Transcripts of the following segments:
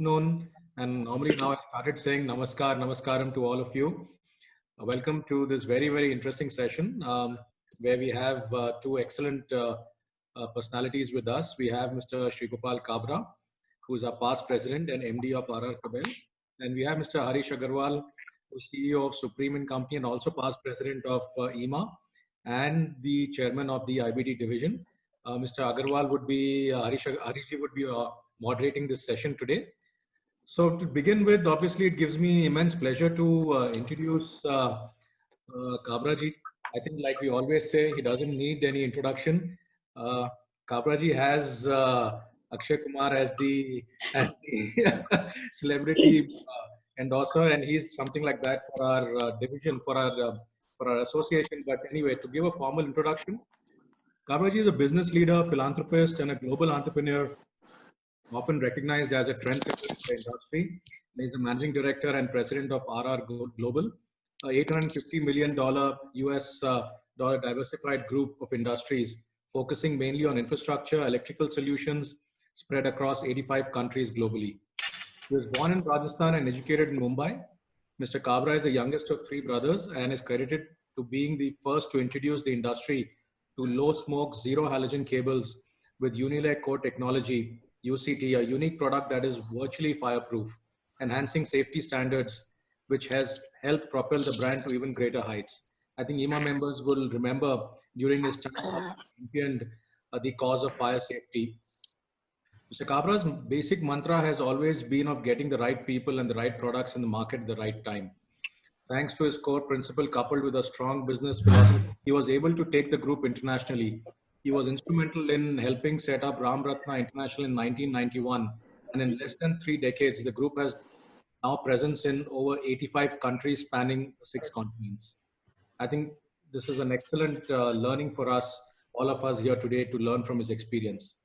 afternoon, and normally now I started saying namaskar, namaskaram to all of you. Welcome to this very, very interesting session where we have two excellent personalities with us. We have Mr. Sri Gopal Kabra, who is our past president and MD of RR Kabel, and we have Mr. Harish Agarwal, who's CEO of Supreme and Company and also past president of EMA and the chairman of the IBD division. Mr. Agarwal would be, Harishji would be moderating this session today. So to begin with, obviously it gives me immense pleasure to introduce Kabraji. I think like we always say, he doesn't need any introduction. Kabraji has Akshay Kumar as the celebrity endorser, and he's something like that for our division, for our association. But anyway, to give a formal introduction, Kabraji is a business leader, philanthropist, and a global entrepreneur, often recognized as a trendsetter in the industry. He is the managing director and president of RR Global, a $850 million US dollar diversified group of industries focusing mainly on infrastructure, electrical solutions spread across 85 countries globally. He was born in Rajasthan and educated in Mumbai. Mr. Kabra is the youngest of three brothers and is credited to being the first to introduce the industry to low smoke, zero halogen cables with Unilag core technology, UCT, a unique product that is virtually fireproof, enhancing safety standards, which has helped propel the brand to even greater heights. I think EMA members will remember during his time he championed the cause of fire safety. Mr. Kabra's basic mantra has always been of getting the right people and the right products in the market at the right time. Thanks to his core principle coupled with a strong business philosophy, he was able to take the group internationally. He was instrumental in helping set up Ram Ratna International in 1991. And in less than 3 decades, the group has now presence in over 85 countries spanning 6 continents. I think this is an excellent learning for us, all of us here today, to learn from his experience.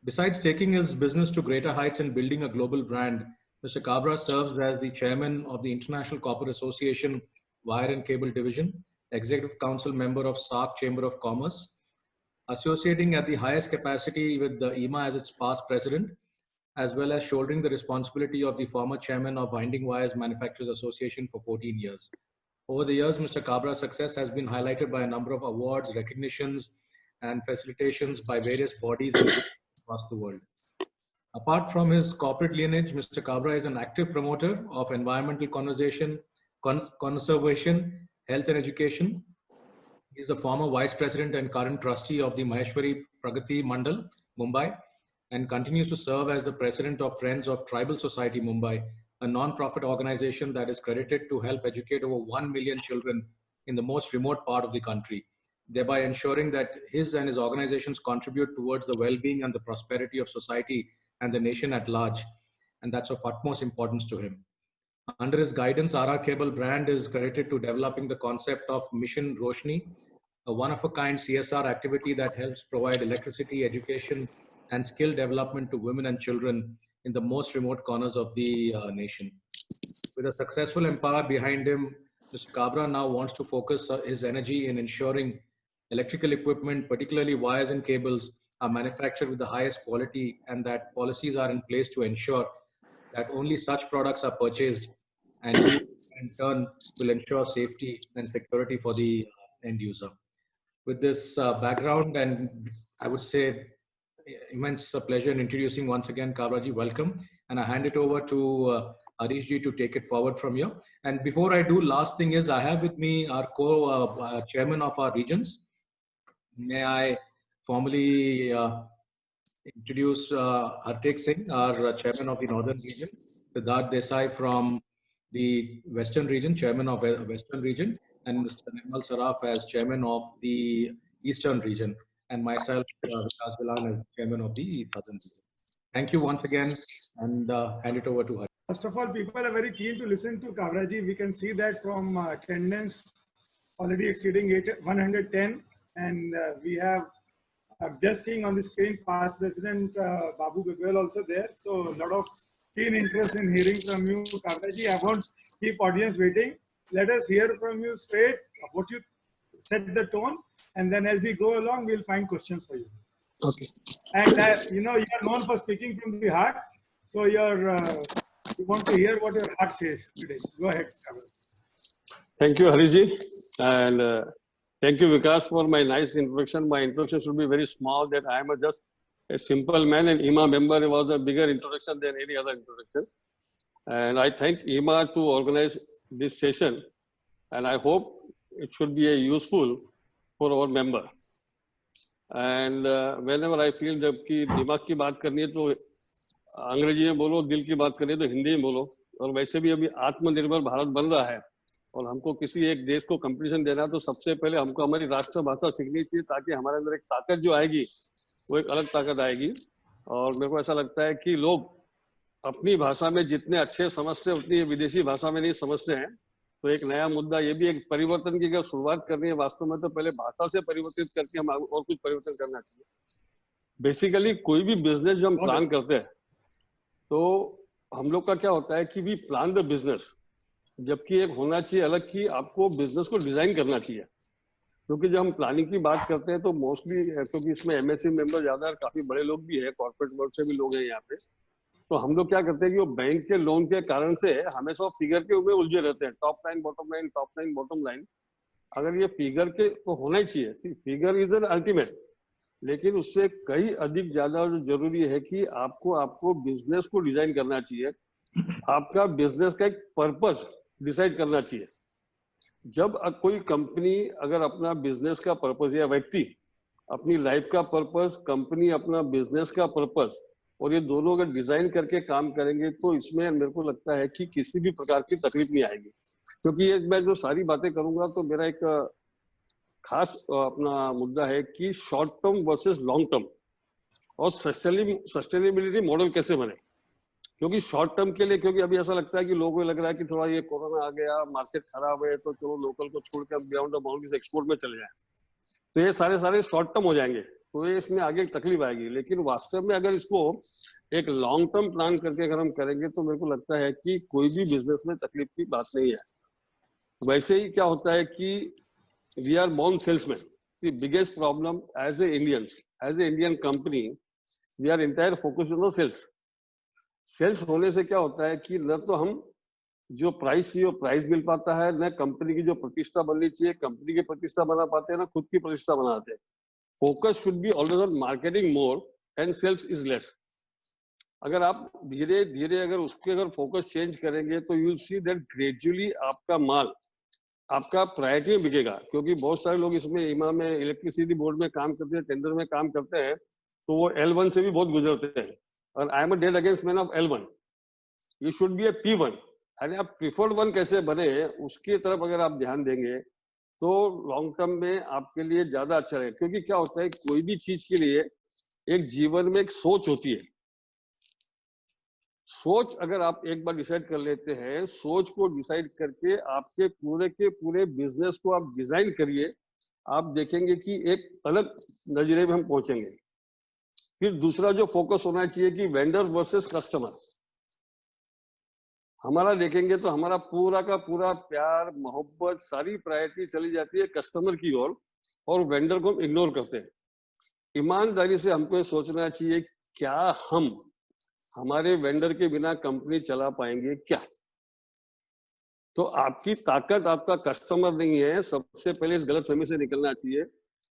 Besides taking his business to greater heights and building a global brand, Mr. Kabra serves as the chairman of the International Copper Association Wire and Cable Division, executive council member of SAARC Chamber of Commerce, associating at the highest capacity with the EMA as its past president, as well as shouldering the responsibility of the former chairman of Winding Wires Manufacturers Association for 14 years. Over the years, Mr. Kabra's success has been highlighted by a number of awards, recognitions, and facilitations by various bodies across the world. Apart from his corporate lineage, Mr. Kabra is an active promoter of environmental conservation, health and education. He is the former vice president and current trustee of the Maheshwari Pragati Mandal, Mumbai, and continues to serve as the president of Friends of Tribal Society, Mumbai, a non-profit organization that is credited to help educate over 1 million children in the most remote part of the country, thereby ensuring that his and his organizations contribute towards the well-being and the prosperity of society and the nation at large. And that's of utmost importance to him. Under his guidance, RR Cable brand is credited to developing the concept of Mission Roshni, a one-of-a-kind CSR activity that helps provide electricity, education, and skill development to women and children in the most remote corners of the nation. With a successful empire behind him, Mr. Kabra now wants to focus his energy in ensuring electrical equipment, particularly wires and cables, are manufactured with the highest quality and that policies are in place to ensure that only such products are purchased and in turn will ensure safety and security for the end user. With this background, and I would say immense pleasure in introducing once again Kabraji, welcome. And I hand it over to Harishji to take it forward from here. And before I do, last thing is I have with me our co-chairman of our regions. May I formally introduce Hardik Singh, our chairman of the Northern region, Siddharth Desai from the Western region, chairman of Western region, and Mr. Nirmal Saraf as chairman of the Eastern region, and myself, Vikas Bilan, as chairman of the Southern region. Thank you once again, and hand it over to Hardik. First of all, people are very keen to listen to Kabraji. We can see that from attendance already exceeding 110, and we have just seeing on the screen past President Babu Bigwal also there. So a lot of keen interest in hearing from you, Kabraji. I won't keep audience waiting. Let us hear from you straight what you set the tone, and then as we go along, we'll find questions for you. Okay. And you know, you are known for speaking from the heart. So you want to hear what your heart says today. Go ahead, Kamal. Thank you, Hariji, and thank you, Vikas, for my nice introduction. My introduction should be very small, that I am just a simple man, and IMA member was a bigger introduction than any other introduction. And I thank IMA to organize this session, and I hope it should be useful for our member. And whenever I feel जब कि दिमाग की बात करनी है तो अंग्रेजी में बोलो, दिल की बात करनी है तो हिंदी में बोलो. और वैसे भी अभी आत्मनिर्भर भारत बन रहा है और हमको किसी एक देश को कंपटीशन देना है तो सबसे पहले हमको हमारी राष्ट्रभाषा सीखनी चाहिए, ताकि हमारे अंदर एक ताकत जो आएगी वो एक अलग ताकत आएगी. और मेरे को ऐसा लगता है कि लोग अपनी भाषा में जितने अच्छे समझते हैं उतनी विदेशी भाषा में नहीं समझते हैं. तो एक नया मुद्दा, ये भी एक परिवर्तन की अगर शुरुआत करनी है वास्तव में तो पहले भाषा से परिवर्तित करके हम और कुछ परिवर्तन करना चाहिए. बेसिकली कोई भी बिजनेस जो हम प्लान करते हैं तो हम लोग का क्या होता है कि वी प्लान द बिजनेस, जबकि एक होना चाहिए अलग कि आपको बिजनेस को डिजाइन करना चाहिए. क्योंकि जब हम प्लानिंग की बात करते हैं तो मोस्टली, क्योंकि इसमें एमएससी मेंबर ज्यादा है, काफी बड़े लोग भी है, कॉर्पोरेट वर्ल्ड से भी लोग हैं यहाँ पे, तो हम लोग क्या करते हैं कि वो बैंक के लोन के कारण से हमेशा फिगर के ऊपर उलझे रहते हैं. Top line bottom line, top line bottom line. अगर ये फिगर के तो होना ही चाहिए, फिगर इज एन अल्टीमेट, लेकिन उससे कई अधिक ज्यादा जरूरी है कि आपको बिजनेस को डिजाइन करना चाहिए. आपका बिजनेस का एक पर्पस डिसाइड करना चाहिए. जब कोई कंपनी अगर अपना बिजनेस का पर्पस, या व्यक्ति अपनी लाइफ का पर्पस, कंपनी अपना बिजनेस का पर्पस, और ये दोनों अगर डिजाइन करके काम करेंगे तो इसमें मेरे को लगता है कि किसी भी प्रकार की तकलीफ नहीं आएगी. क्योंकि ये मैं जो सारी बातें करूंगा तो मेरा एक खास अपना मुद्दा है कि short term versus long term और सस्टेनेबिलिटी मॉडल कैसे बने. क्योंकि शॉर्ट टर्म के लिए, क्योंकि अभी ऐसा लगता है कि लोगों को लग रहा है कि थोड़ा ये कोरोना आ गया, मार्केट खराब है, तो चलो लोकल को छोड़कर बियॉन्ड द बाउंड्रीज एक्सपोर्ट में चले जाएं, तो ये सारे शॉर्ट टर्म हो जाएंगे, तो ये इसमें आगे तकलीफ आएगी. लेकिन वास्तव में अगर इसको एक लॉन्ग टर्म प्लान करके अगर हम करेंगे तो मेरे को लगता है कि कोई भी बिजनेस में तकलीफ की बात नहीं है. वैसे ही क्या होता है कि we are born salesman. The biggest problem as a Indian company, we are entire focused on sales. Sales होने से क्या होता है कि न तो हम जो प्राइस चाहिए वो प्राइस मिल पाता है, न कंपनी की जो प्रतिष्ठा बननी चाहिए कंपनी की प्रतिष्ठा बना पाते हैं, ना खुद की प्रतिष्ठा बनाते हैं. Focus should be always on marketing more and sales is less. अगर आप धीरे धीरे अगर उसके अगर फोकस चेंज करेंगे तो you will see that gradually आपका माल आपका प्रायोरिटी में बिकेगा. क्योंकि बहुत सारे लोग इसमें इमा में इलेक्ट्रिसिटी बोर्ड में काम करते हैं, टेंडर में काम करते हैं, तो वो L1 से भी बहुत गुजरते हैं. और I am a dead against man of L1. You should be A P1. अरे आप प्रिफर्ड वन कैसे बने उसकी तरफ अगर आप ध्यान देंगे तो लॉन्ग टर्म में आपके लिए ज्यादा अच्छा रहेगा. क्योंकि क्या होता है, कोई भी चीज के लिए एक जीवन में एक सोच होती है. सोच अगर आप एक बार डिसाइड कर लेते हैं, सोच को डिसाइड करके आपके पूरे के पूरे बिजनेस को आप डिजाइन करिए, आप देखेंगे कि एक अलग नजरिए में हम पहुंचेंगे. फिर दूसरा जो फोकस होना चाहिए कि वेंडर वर्सेस कस्टमर. हमारा देखेंगे तो हमारा पूरा का पूरा प्यार मोहब्बत सारी प्रायोरिटी चली जाती है कस्टमर की ओर, और वेंडर को हम इग्नोर करते हैं. ईमानदारी से हमको सोचना चाहिए क्या हम हमारे वेंडर के बिना कंपनी चला पाएंगे क्या. तो आपकी ताकत आपका कस्टमर नहीं है. सबसे पहले इस गलतफहमी से निकलना चाहिए.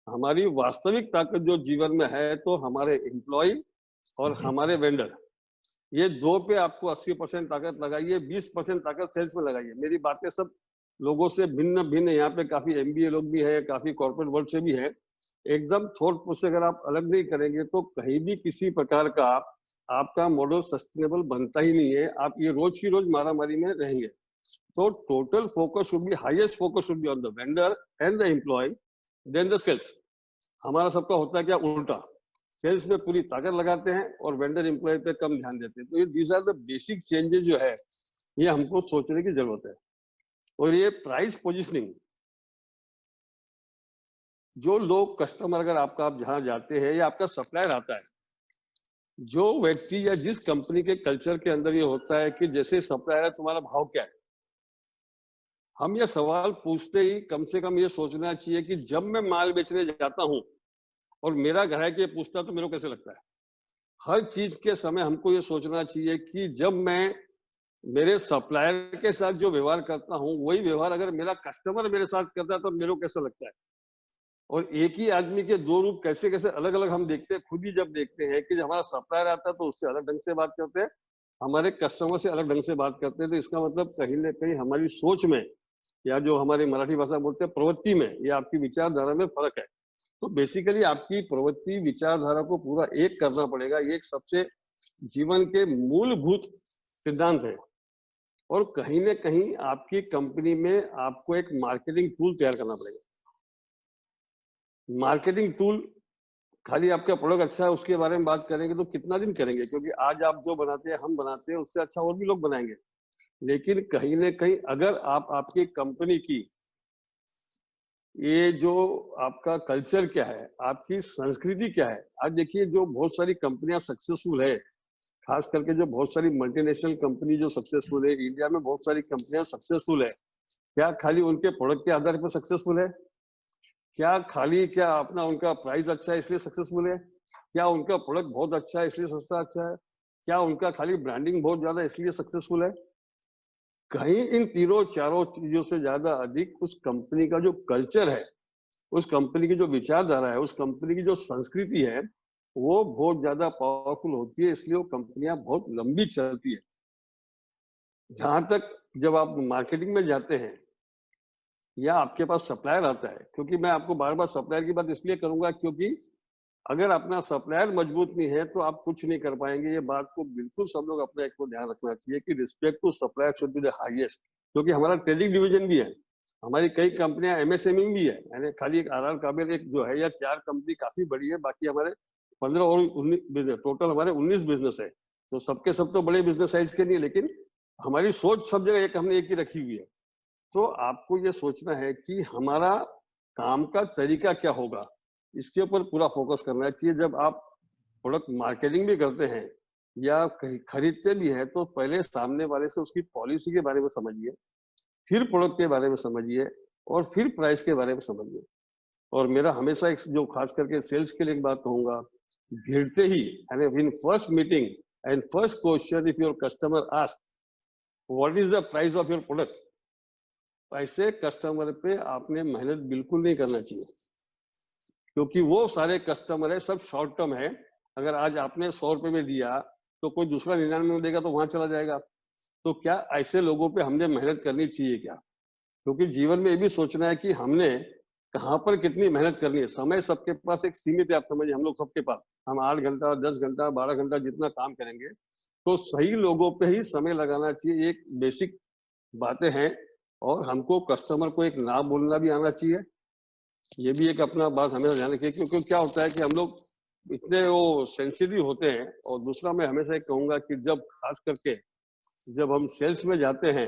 हमारी वास्तविक ताकत जो जीवन में है तो हमारे एम्प्लॉय और हमारे वेंडर, ये दो पे आपको 80% ताकत लगाइए, 20% ताकत सेल्स में लगाइए. मेरी बातें सब लोगों से भिन्न भिन्न, यहाँ पे काफी MBA लोग भी है, काफी कॉर्पोरेट वर्ल्ड से भी है. एकदम थोड़ा से अगर आप अलग नहीं करेंगे तो कहीं भी किसी प्रकार का आपका मॉडल सस्टेनेबल बनता ही नहीं है. आप ये रोज की रोज मारामारी में रहेंगे. तो total focus should be, highest focus should be on the vendor and the employee then the sales. हमारा सबका होता है क्या उल्टा, सेल्स में पूरी ताकत लगाते हैं और वेंडर एम्प्लॉय पे कम ध्यान देते हैं. तो ये these are the basic changes जो है ये हमको सोचने की जरूरत है. और ये प्राइस पोजिशनिंग, जो लोग कस्टमर अगर आपका आप जहां जाते हैं या आपका सप्लायर आता है, जो व्यक्ति या जिस कंपनी के कल्चर के अंदर ये होता है कि जैसे सप्लायर है तुम्हारा भाव क्या है, हम ये सवाल पूछते ही कम से कम ये सोचना चाहिए कि जब मैं माल बेचने जाता हूं और मेरा ग्राहक ये पूछता तो मेरे को कैसे लगता है. हर चीज के समय हमको ये सोचना चाहिए कि जब मैं मेरे सप्लायर के साथ जो व्यवहार करता हूँ वही व्यवहार अगर मेरा कस्टमर मेरे साथ करता है तो मेरे को कैसा लगता है। और एक ही आदमी के दो रूप कैसे कैसे अलग अलग हम देखते हैं, खुद ही जब देखते हैं कि जब हमारा सप्लायर आता है तो उससे अलग ढंग से बात करते हैं, हमारे कस्टमर से अलग ढंग से बात करते हैं। तो इसका मतलब कहीं ना कहीं हमारी सोच में या जो हमारी मराठी भाषा बोलते हैं प्रवृत्ति में या आपकी विचारधारा में फर्क है। तो बेसिकली आपकी प्रवृत्ति विचारधारा को पूरा एक करना पड़ेगा। ये एक सबसे जीवन के मूलभूत सिद्धांत है। और कहीं ना कहीं आपकी कंपनी में आपको एक मार्केटिंग टूल तैयार करना पड़ेगा। मार्केटिंग टूल खाली आपका प्रोडक्ट अच्छा है उसके बारे में बात करेंगे तो कितना दिन करेंगे, क्योंकि आज आप जो बनाते हैं हम बनाते हैं उससे अच्छा और भी लोग बनाएंगे। लेकिन कहीं ना कहीं अगर आप आपकी कंपनी की ये जो आपका कल्चर क्या है, आपकी संस्कृति क्या है। आज देखिए जो बहुत सारी कंपनियां सक्सेसफुल है, खास करके जो बहुत सारी मल्टीनेशनल कंपनी जो सक्सेसफुल है, इंडिया में बहुत सारी कंपनियां सक्सेसफुल है, क्या खाली उनके प्रोडक्ट के आधार पर सक्सेसफुल है? क्या अपना उनका प्राइस अच्छा है इसलिए सक्सेसफुल है? क्या उनका प्रोडक्ट बहुत अच्छा है इसलिए सस्ता अच्छा है? क्या उनका खाली ब्रांडिंग बहुत ज्यादा इसलिए सक्सेसफुल है? कहीं इन तीनों चारों चीजों से ज्यादा अधिक उस कंपनी का जो कल्चर है, उस कंपनी की जो विचारधारा है, उस कंपनी की जो संस्कृति है, वो बहुत ज्यादा पावरफुल होती है। इसलिए वो कंपनियां बहुत लंबी चलती है। जहां तक जब आप मार्केटिंग में जाते हैं या आपके पास सप्लायर आता है, क्योंकि मैं आपको बार बार सप्लायर की बात इसलिए करूंगा क्योंकि अगर अपना सप्लायर मजबूत नहीं है तो आप कुछ नहीं कर पाएंगे। ये बात को बिल्कुल सब लोग अपने एक को ध्यान रखना चाहिए कि respect to supplier should be the highest. क्योंकि हमारा ट्रेडिंग डिवीजन भी है, हमारी कई कंपनियां एमएसएमई भी है, यानी खाली एक आर काबिल एक जो है या 4 कंपनी काफी बड़ी है, बाकी हमारे 15 और 19 बिजनेस, टोटल हमारे 19 बिजनेस है। तो सबके सब तो बड़े बिजनेस साइज के नहीं, लेकिन हमारी सोच सब जगह एक हमने एक ही रखी हुई है। तो आपको ये सोचना है कि हमारा काम का तरीका क्या होगा, इसके ऊपर पूरा फोकस करना चाहिए। जब आप प्रोडक्ट मार्केटिंग भी करते हैं या खरीदते भी हैं तो पहले सामने वाले से उसकी पॉलिसी के बारे में समझिए, फिर प्रोडक्ट के बारे में समझिए और फिर प्राइस के बारे में समझिए। और मेरा हमेशा एक जो खास करके सेल्स के लिए एक बात कहूंगा, भिड़ते ही in first meeting and first question if your customer ask what is the price of your product, ऐसे कस्टमर पे आपने मेहनत बिल्कुल नहीं करना चाहिए। क्योंकि वो सारे कस्टमर है सब शॉर्ट टर्म है। अगर आज आपने 100 रुपए में दिया तो कोई दूसरा 99 में देगा तो वहां चला जाएगा। तो क्या ऐसे लोगों पे हमने मेहनत करनी चाहिए क्या? क्योंकि जीवन में ये भी सोचना है कि हमने कहाँ पर कितनी मेहनत करनी है। समय सबके पास एक सीमित है, आप समझिए हम लोग सबके पास, हम 8 घंटा 10 घंटा 12 घंटा जितना काम करेंगे तो सही लोगों पे ही समय लगाना चाहिए। एक बेसिक बातें हैं। और हमको कस्टमर को एक ना बोलना भी आना चाहिए, ये भी एक अपना बात हमेशा ध्यान रखिए। क्योंकि क्या होता है कि हम लोग इतने वो सेंसिटिव होते हैं। और दूसरा मैं हमेशा एक कहूंगा कि जब खास करके जब हम सेल्स में जाते हैं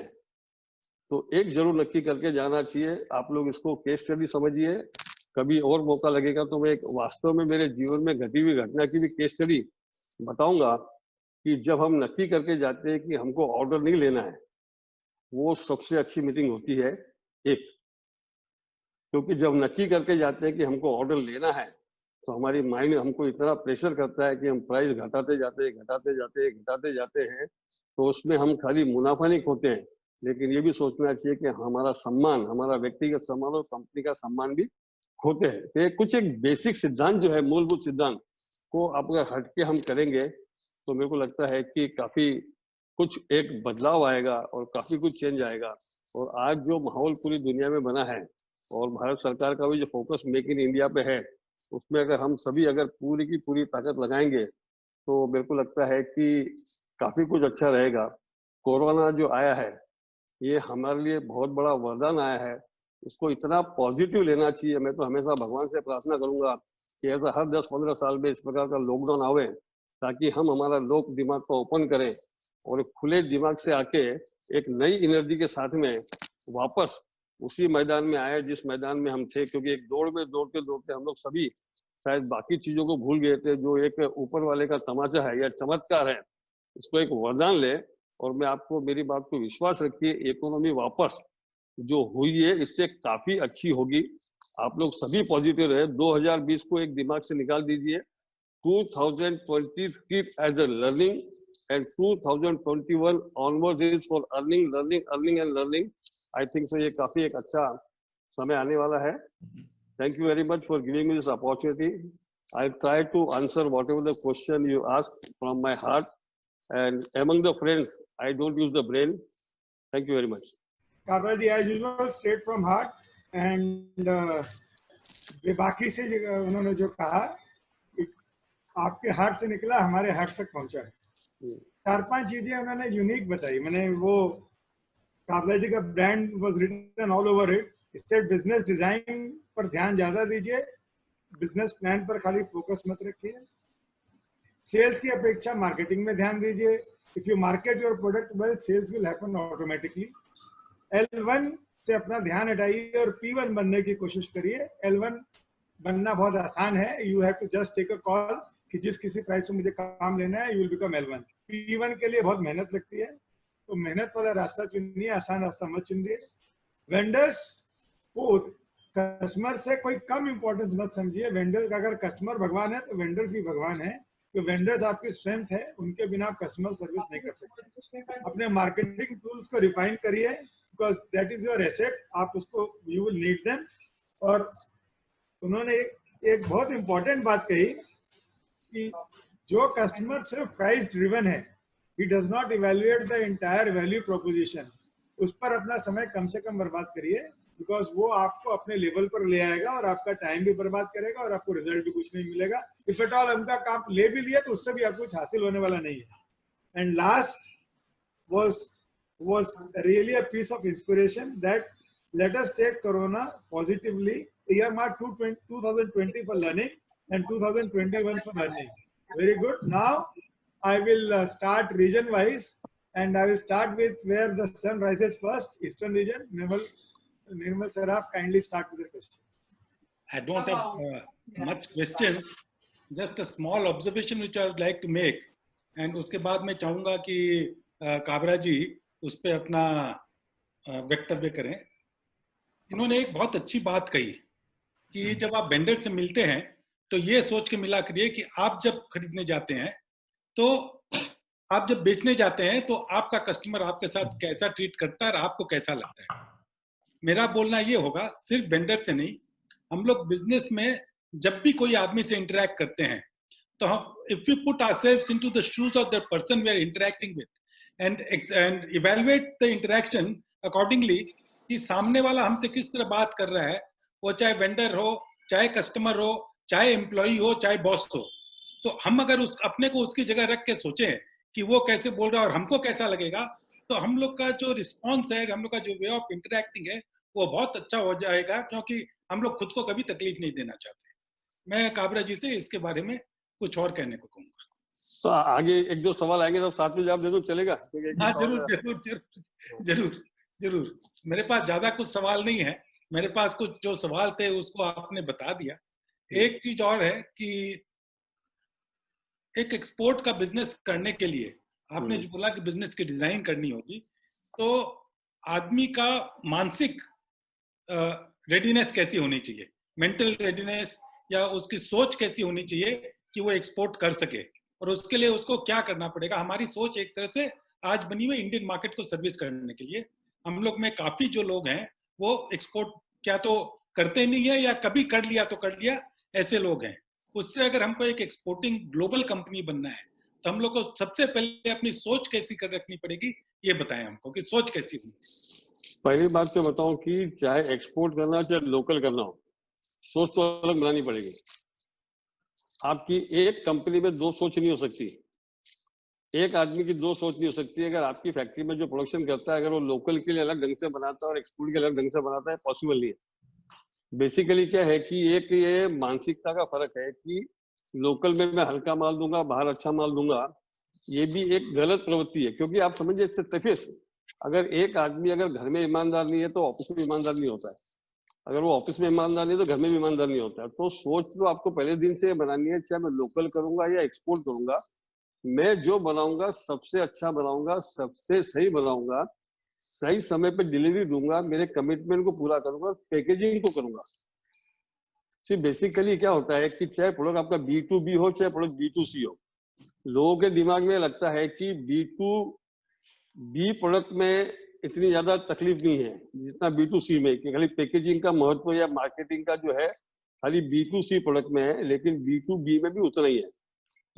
तो एक जरूर नक्की करके जाना चाहिए। आप लोग इसको केस स्टडी समझिए, कभी और मौका लगेगा तो मैं एक वास्तव में मेरे जीवन में घटी हुई घटना की भी केस स्टडी बताऊंगा कि जब हम नक्की करके जाते हैं कि हमको ऑर्डर नहीं लेना है, वो सबसे अच्छी मीटिंग होती है एक। क्योंकि जब नक्की करके जाते हैं कि हमको ऑर्डर लेना है तो हमारी माइंड हमको इतना प्रेशर करता है कि हम प्राइस घटाते जाते हैं। तो उसमें हम खाली मुनाफा नहीं खोते हैं, लेकिन ये भी सोचना चाहिए कि हमारा सम्मान, हमारा व्यक्तिगत सम्मान और कंपनी का सम्मान भी खोते हैं। तो ये कुछ एक बेसिक सिद्धांत जो है, मूलभूत सिद्धांत को आप अगर हटके हम करेंगे तो मेरे को लगता है कि काफी कुछ एक बदलाव आएगा और काफी कुछ चेंज आएगा। और आज जो माहौल पूरी दुनिया में बना है और भारत सरकार का भी जो फोकस मेक इन इंडिया पे है, उसमें अगर हम सभी अगर पूरी की पूरी ताकत लगाएंगे तो मेरे को लगता है कि काफी कुछ अच्छा रहेगा। कोरोना जो आया है ये हमारे लिए बहुत बड़ा वरदान आया है, इसको इतना पॉजिटिव लेना चाहिए। मैं तो हमेशा भगवान से प्रार्थना करूंगा कि ऐसा हर 10-15 साल में इस प्रकार का लॉकडाउन आवे ताकि हम हमारा लोक दिमाग को ओपन करें और एक खुले दिमाग से आके एक नई एनर्जी के साथ में वापस उसी मैदान में आए जिस मैदान में हम थे। क्योंकि एक दौड़ में दौड़ते दौड़ते हम लोग सभी शायद बाकी चीजों को भूल गए थे। जो एक ऊपर वाले का तमाचा है या चमत्कार है, इसको एक वरदान ले। और मैं आपको मेरी बात को विश्वास रखिए, इकोनॉमी वापस जो हुई है इससे काफी अच्छी होगी। आप लोग सभी पॉजिटिव रहे। 2020 को एक दिमाग से निकाल दीजिए 2020 keep as a learning, and 2021 onwards is for earning, learning and learning. I think so ये काफी एक अच्छा समय आने वाला है. Thank you very much for giving me this opportunity. I try to answer whatever the question you asked from my heart, and among the friends, I don't use the brain. Thank you very much. Kavra ji, as usual, straight from heart, and बाकी से उन्होंने जो कहा आपके heart से निकला हमारे heart तक पहुंचा है. 4-5 चीजें उन्होंने यूनिक बताई. मैंने वो कावला जी का brand was written all over it. इससे बिजनेस डिजाइन पर ध्यान ज्यादा दीजिए, बिजनेस प्लान पर खाली फोकस मत रखिए. सेल्स की अपेक्षा मार्केटिंग में ध्यान दीजिए. If you market your product well, sales will happen automatically. L1 से अपना ध्यान हटाइए और P1 बनने की कोशिश करिए. L1 बनना बहुत आसान है. You have to just take a call कि जिस किसी प्राइस में मुझे काम लेना है, you will become L1. P1 के लिए बहुत मेहनत लगती है, तो मेहनत वाला रास्ता चुनिए, आसान रास्ता मत चुनिए. वेंडर्स को कस्टमर से कोई कम इंपॉर्टेंस मत समझिए. वेंडर्स का अगर कस्टमर भगवान है तो वेंडर्स भी भगवान है. तो वेंडर्स आपकी स्ट्रेंथ है, उनके बिना आप कस्टमर सर्विस नहीं कर सकते. अपने मार्केटिंग टूल्स को रिफाइन करिए, because that is your asset. आप उसको यू विल नीड देम. और उन्होंने एक बहुत इंपॉर्टेंट बात कही कि जो कस्टमर सिर्फ प्राइस ड्रिवन है, he does not evaluate the entire value proposition. उस पर अपना समय कम से कम बर्बाद करिए, बिकॉज वो आपको अपने लेवल पर ले आएगा और आपका टाइम भी बर्बाद करेगा और आपको रिजल्ट भी कुछ नहीं मिलेगा. इफ एट ऑल उनका काम ले भी लिया तो उससे भी आपको कुछ हासिल होने वाला नहीं है. And last was really a piece of inspiration that let us take Corona positively. Earmark 2020 for learning and 2021 for learning. Very good. Now I will start region wise, and I will start with where the sun rises first, Eastern region. Nirmal Saraf, kindly start with the question. I don't have much questions, just a small observation which I would like to make, and उसके बाद मैं चाहूँगा कि काबरा जी उस पे अपना वक्तव्य करें. इन्होंने एक बहुत अच्छी बात कही कि जब आप वेंडर से मिलते हैं तो ये सोच के मिला करिए कि आप जब खरीदने जाते हैं, तो आप जब बेचने जाते हैं तो आपका कस्टमर आपके साथ कैसा ट्रीट करता है और आपको कैसा लगता है. मेरा बोलना ये होगा, सिर्फ वेंडर से नहीं, हम लोग बिजनेस में जब भी कोई आदमी से इंटरेक्ट करते हैं तो हम if you put ourselves into the shoes of the person we are interacting with and evaluate the interaction accordingly कि सामने वाला हमसे किस तरह बात कर रहा है, वो चाहे वेंडर हो, चाहे कस्टमर हो, चाहे एम्प्लॉई हो, चाहे बॉस हो, तो हम अगर उस अपने को उसकी जगह रख के सोचें कि वो कैसे बोल रहा है और हमको कैसा लगेगा, तो हम लोग का जो रिस्पॉन्स है, हम लोग का जो वे ऑफ इंटरेक्टिंग है, वो बहुत अच्छा हो जाएगा, क्योंकि हम लोग खुद को कभी तकलीफ नहीं देना चाहते. मैं काबरा जी से इसके बारे में कुछ और कहने को कहूँगा. तो आगे एक दो सवाल आएंगे, सब साथ में जवाब दे दो, चलेगा? हाँ, जरूर जरूर जरूर जरूर जरूर. मेरे पास ज्यादा कुछ सवाल नहीं है. मेरे पास कुछ जो सवाल थे उसको आपने बता दिया. एक चीज और है कि एक एक्सपोर्ट का बिजनेस करने के लिए आपने जो बोला कि बिजनेस की डिजाइन करनी होगी, तो आदमी का मानसिक रेडीनेस कैसी होनी चाहिए, मेंटल रेडीनेस या उसकी सोच कैसी होनी चाहिए कि वो एक्सपोर्ट कर सके, और उसके लिए उसको क्या करना पड़ेगा. हमारी सोच एक तरह से आज बनी हुई इंडियन मार्केट को सर्विस करने के लिए. हम लोग में काफी जो लोग हैं वो एक्सपोर्ट क्या तो करते नहीं है या कभी कर लिया तो कर लिया, ऐसे लोग हैं. उससे अगर हमको एक एक्सपोर्टिंग ग्लोबल कंपनी बनना है तो हम लोग को सबसे पहले अपनी सोच कैसी कर रखनी पड़ेगी, ये बताएं हमको कि सोच कैसी होनी. पहली बात तो बताऊं कि चाहे एक्सपोर्ट करना चाहे लोकल करना हो, सोच तो अलग बनानी पड़ेगी. आपकी एक कंपनी में दो सोच नहीं हो सकती, एक आदमी की दो सोच नहीं हो सकती. अगर आपकी फैक्ट्री में जो प्रोडक्शन करता है, अगर वो लोकल के लिए अलग ढंग से बनाता है और एक्सपोर्ट के लिए अलग ढंग से बनाता है, पॉसिबल नहीं है. बेसिकली क्या है कि एक ये मानसिकता का फर्क है कि लोकल में मैं हल्का माल दूंगा, बाहर अच्छा माल दूंगा. ये भी एक गलत प्रवृत्ति है, क्योंकि आप समझिए इससे तफीस, अगर एक आदमी अगर घर में ईमानदार नहीं है तो ऑफिस में ईमानदार नहीं होता है, अगर वो ऑफिस में ईमानदार नहीं तो घर में भी ईमानदार नहीं होता है. तो सोच तो आपको पहले दिन से बनानी है, चाहे मैं लोकल करूंगा या एक्सपोर्ट करूंगा, मैं जो बनाऊंगा सबसे अच्छा बनाऊंगा, सबसे सही बनाऊंगा, सही समय पे डिलीवरी दूंगा, मेरे कमिटमेंट को पूरा करूंगा, पैकेजिंग को करूंगा. सी बेसिकली क्या होता है कि चाहे प्रोडक्ट आपका B2B हो चाहे प्रोडक्ट B2C हो, लोगों के दिमाग में लगता है कि B2B प्रोडक्ट में इतनी ज्यादा तकलीफ नहीं है जितना B2C में, कि खाली पैकेजिंग का महत्व या मार्केटिंग का जो है खाली B2C प्रोडक्ट में है, लेकिन B2B में भी उतना ही है।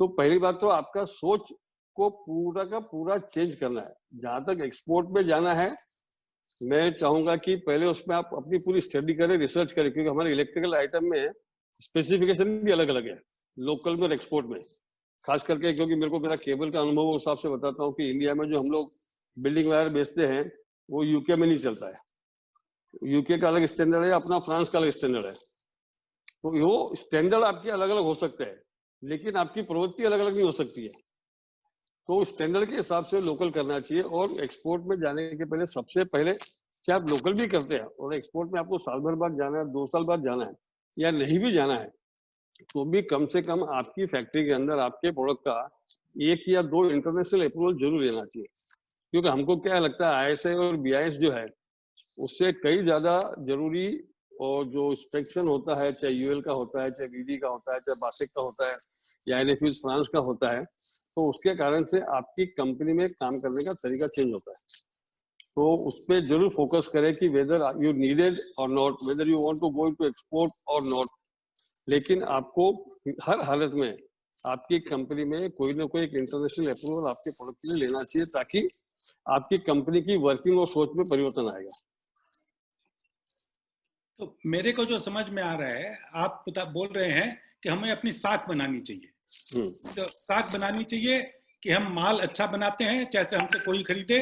तो पहली बात तो आपका सोच को पूरा का पूरा चेंज करना है। जहां तक एक्सपोर्ट में जाना है, मैं चाहूंगा कि पहले उसमें आप अपनी पूरी स्टडी करें, रिसर्च करें, क्योंकि हमारे इलेक्ट्रिकल आइटम में स्पेसिफिकेशन भी अलग अलग है, लोकल में और एक्सपोर्ट में। खास करके क्योंकि मेरे को मेरा केबल का अनुभव उस हिसाब से बताता हूँ कि इंडिया में जो हम लोग बिल्डिंग वायर बेचते हैं वो यूके में नहीं चलता है। यूके का अलग स्टैंडर्ड है, अपना फ्रांस का अलग स्टैंडर्ड है। तो वो स्टैंडर्ड आपके अलग अलग हो सकते हैं, लेकिन आपकी प्रवृत्ति अलग अलग नहीं हो सकती है। तो स्टैंडर्ड के हिसाब से लोकल करना चाहिए। और एक्सपोर्ट में जाने के पहले सबसे पहले, चाहे आप लोकल भी करते हैं और एक्सपोर्ट में आपको साल भर बाद जाना है, 2 साल बाद जाना है या नहीं भी जाना है, तो भी कम से कम आपकी फैक्ट्री के अंदर आपके प्रोडक्ट का 1 या 2 इंटरनेशनल अप्रूवल जरूर लेना चाहिए। क्योंकि हमको क्या लगता है, ISI और BIS जो है उससे कई ज्यादा जरूरी, और जो इंस्पेक्शन होता है, चाहे UL का होता है, चाहे VD का होता है, चाहे बासिक का होता है या NFUs फ्रांस का होता है, तो उसके कारण से आपकी कंपनी में काम करने का तरीका चेंज होता है। तो उस पर जरूर फोकस करें कि वेदर यू नीडेड और not, whether you want to go into export और नॉट, लेकिन आपको हर हालत में आपकी कंपनी में कोई ना कोई एक इंटरनेशनल अप्रूवल आपके प्रोडक्ट के लिए लेना चाहिए, ताकि आपकी कंपनी की वर्किंग और सोच में परिवर्तन आएगा। तो मेरे को जो समझ में आ रहा है, आप बोल रहे हैं कि हमें अपनी साख बनानी चाहिए। तो साख बनानी चाहिए कि हम माल अच्छा बनाते हैं, जैसे हमसे कोई खरीदे,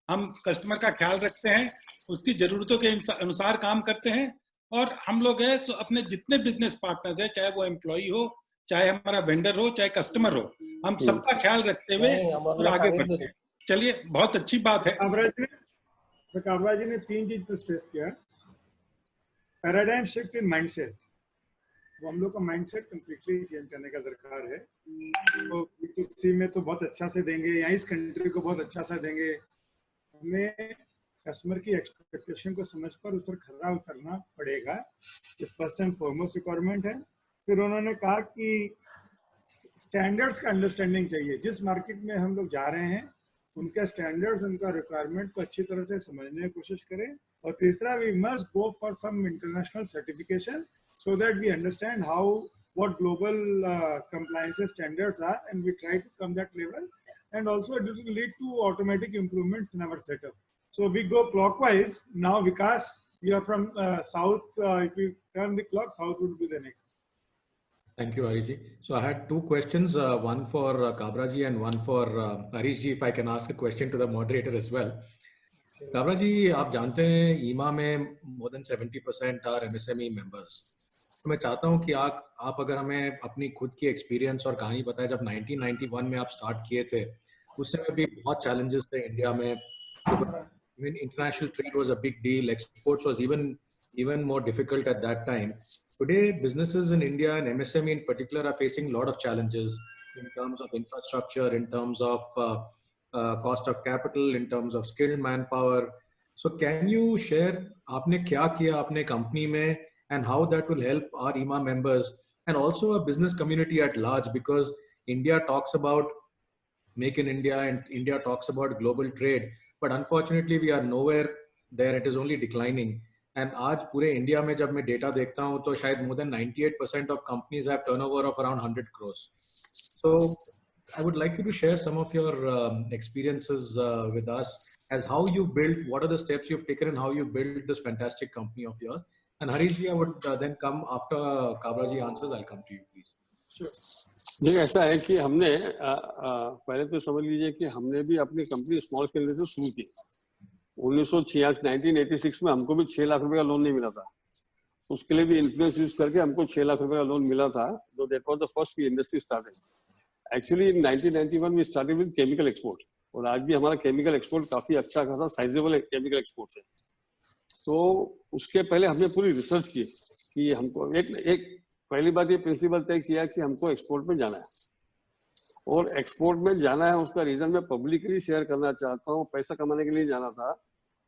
हम कस्टमर का ख्याल रखते हैं, उसकी जरूरतों के अनुसार काम करते हैं, और हम लोग है तो अपने जितने बिजनेस पार्टनर्स है, चाहे वो एम्प्लॉय हो, चाहे हमारा वेंडर हो, चाहे कस्टमर हो, हम सबका ख्याल रखते हुए और आगे बढ़ते हैं। चलिए, बहुत अच्छी बात है। काबरा जी ने 3 चीज पर स्ट्रेस किया। पैराडाइम शिफ्ट इन माइंडसेट, वो हम लोग का माइंडसेट कंप्लीटली चेंज करने का दरकार है। तो B2C में तो बहुत अच्छा से देंगे, या इस कंट्री को बहुत अच्छा से देंगे, हमें कस्टमर की एक्सपेक्टेशन को समझकर उस पर खरा उतरना पड़ेगा। ये फर्स्ट एंड फॉरमोस्ट रिक्वायरमेंट है। फिर उन्होंने कहा कि स्टैंडर्ड्स का अंडरस्टैंडिंग चाहिए। जिस मार्केट में हम लोग जा रहे हैं उनका स्टैंडर्ड्स, उनका रिक्वायरमेंट को अच्छी तरह से समझने की कोशिश करें। और तीसरा, we must go for some international certification so that we understand what global compliance standards are, and we try to come that level, and also it will lead to automatic improvements in our setup. So we go clockwise. Now Vikas, you are from south, if we turn the clock, south would be the next. Thank you, Harish ji. So I had 2 questions, one for Kabra ji and one for Harish ji. If I can ask a question to the moderator as well. Kabra ji, आप जानते हैं ईमा में more than 70% are MSME members. तो मैं चाहता हूं कि आप अगर हमें अपनी खुद की एक्सपीरियंस और कहानी बताएं। जब 1991 में आप स्टार्ट किए थे, उस समय भी बहुत चैलेंजेस थे इंडिया में। International trade was a big deal. Exports was even more difficult at that time. Today, businesses in India and MSME in particular are facing a lot of challenges in terms of infrastructure, in terms of cost of capital, in terms of skilled manpower. So can you share आपने क्या किया अपने company में, and how that will help our IMA members and also a business community at large, because India talks about Make in India and India talks about global trade, but unfortunately we are nowhere there. It is only declining. And आज पूरे India में जब मैं data देखता हूँ तो शायद more than 98% of companies have turnover of around 100 crores. So I would like you to share some of your experiences with us as how you built, what are the steps you've taken and how you built this fantastic company of yours. And Harish ji, I would then come after Kabra ji answers. I'll come to you, please. Sure. देखिए, ऐसा है कि हमने पहले तो समझ लीजिए कि हमने भी अपनी कंपनी स्मॉल स्केल से शुरू की। 1986 में हमको भी 6 लाख रुपए का लोन नहीं मिला था। उसके लिए भी इन्फ्लुएंस यूज करके हमको 6 लाख रुपए का लोन मिला था। तो that was the first industry started. Actually in 1991 we started with chemical export, और आज भी हमारा केमिकल एक्सपोर्ट काफी अच्छा खासा साइजेबल केमिकल एक्सपोर्ट है। तो उसके पहले हमने पूरी रिसर्च की कि हमको एक पहली बात ये प्रिंसिपल तय किया कि हमको एक्सपोर्ट में जाना है, और एक्सपोर्ट में जाना है उसका रीजन मैं पब्लिकली शेयर करना चाहता हूँ। पैसा कमाने के लिए जाना था,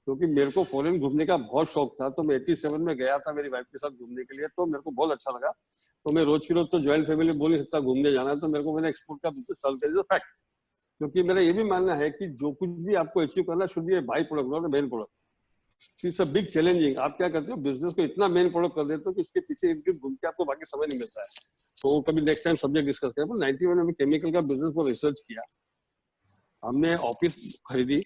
क्योंकि मेरे को फॉरेन घूमने का बहुत शौक था। तो मैं 87 में गया था मेरी वाइफ के साथ घूमने के लिए, तो मेरे को बहुत अच्छा लगा। तो मैं रोज की रोज तो ज्वाइंट फैमिली बोल नहीं सकता, घूमने जाना है, तो मेरे को मैंने एक्सपोर्ट का बिजनेस चालू किया, फैक्ट। क्योंकि मेरा ये भी मानना है कि जो कुछ भी आपको अचीव करना should be A by product not main product. It's a big challenging. आप क्या करते हो, बिजनेस को इतना मेन प्रोडक्ट कर देते हो कि इसके पीछे इर्द गिर्द घूम के आपको बाकी समय नहीं मिलता है। तो कभी नेक्स्ट टाइम सब्जेक्ट डिस्कस करें। 91 में केमिकल का बिजनेस पर रिसर्च किया, हमने ऑफिस खरीदी,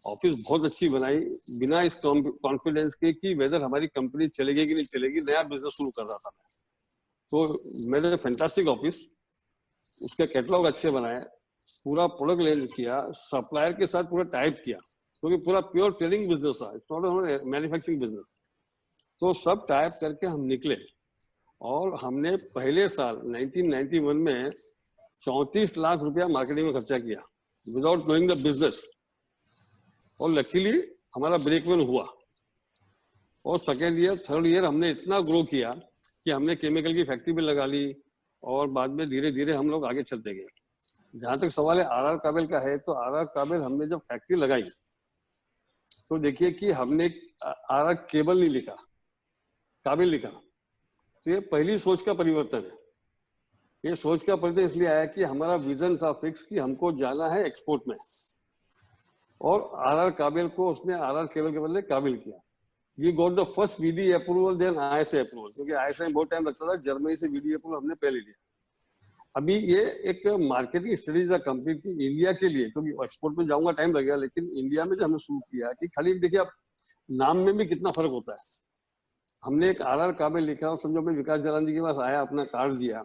ऑफिस बहुत अच्छी बनाई, बिना इस कॉन्फिडेंस के कि वेदर हमारी कंपनी चलेगी कि नहीं चलेगी, नया बिजनेस शुरू कर रहा था मैं। तो मैंने फैंटास्टिक ऑफिस, उसके कैटलॉग अच्छे बनाए, पूरा प्रोडक्ट लॉन्च किया, सप्लायर के साथ पूरा टाइप किया, क्योंकि पूरा प्योर ट्रेडिंग बिजनेस था, इट्स नॉट मैन्युफैक्चरिंग बिजनेस। तो सब टाइप करके हम निकले और हमने पहले साल 1991 में 34 लाख रुपया मार्केटिंग में खर्चा किया विदाउट नोइंग द बिजनेस। और लकीली हमारा ब्रेक इवन हुआ। और सेकेंड ईयर थर्ड ईयर हमने इतना ग्रो किया कि हमने केमिकल की फैक्ट्री भी लगा ली और बाद में धीरे धीरे हम लोग आगे चलते गए। जहां तक सवाल है आरआर काबिल का है, तो आरआर काबिल हमने जब फैक्ट्री लगाई तो देखिए कि हमने आरआर केबल नहीं लिखा, काबिल लिखा। तो ये पहली सोच का परिवर्तन है। ये सोच का परिवर्तन इसलिए आया कि हमारा विजन था फिक्स कि हमको जाना है एक्सपोर्ट में, और आरआर काबिल को उसने आरआर केबल के बदले काबिल किया। We got the first VD approval, then ISA approval, क्योंकि आईएसए में बहुत टाइम लगता था, जर्मनी से वीडी अप्रूवल हमने पहले लिया। अभी ये एक मार्केटिंग स्ट्रेटेजी था कंपनी की इंडिया के लिए, क्योंकि एक्सपोर्ट में जाऊंगा टाइम लगेगा, लेकिन इंडिया में जो हमने शुरू किया कि खाली देखिए आप नाम में भी कितना फर्क होता है। हमने एक आरआर काबिल लिखा और समझो मैं विकास जलान जी के पास आया, अपना कार्ड दिया,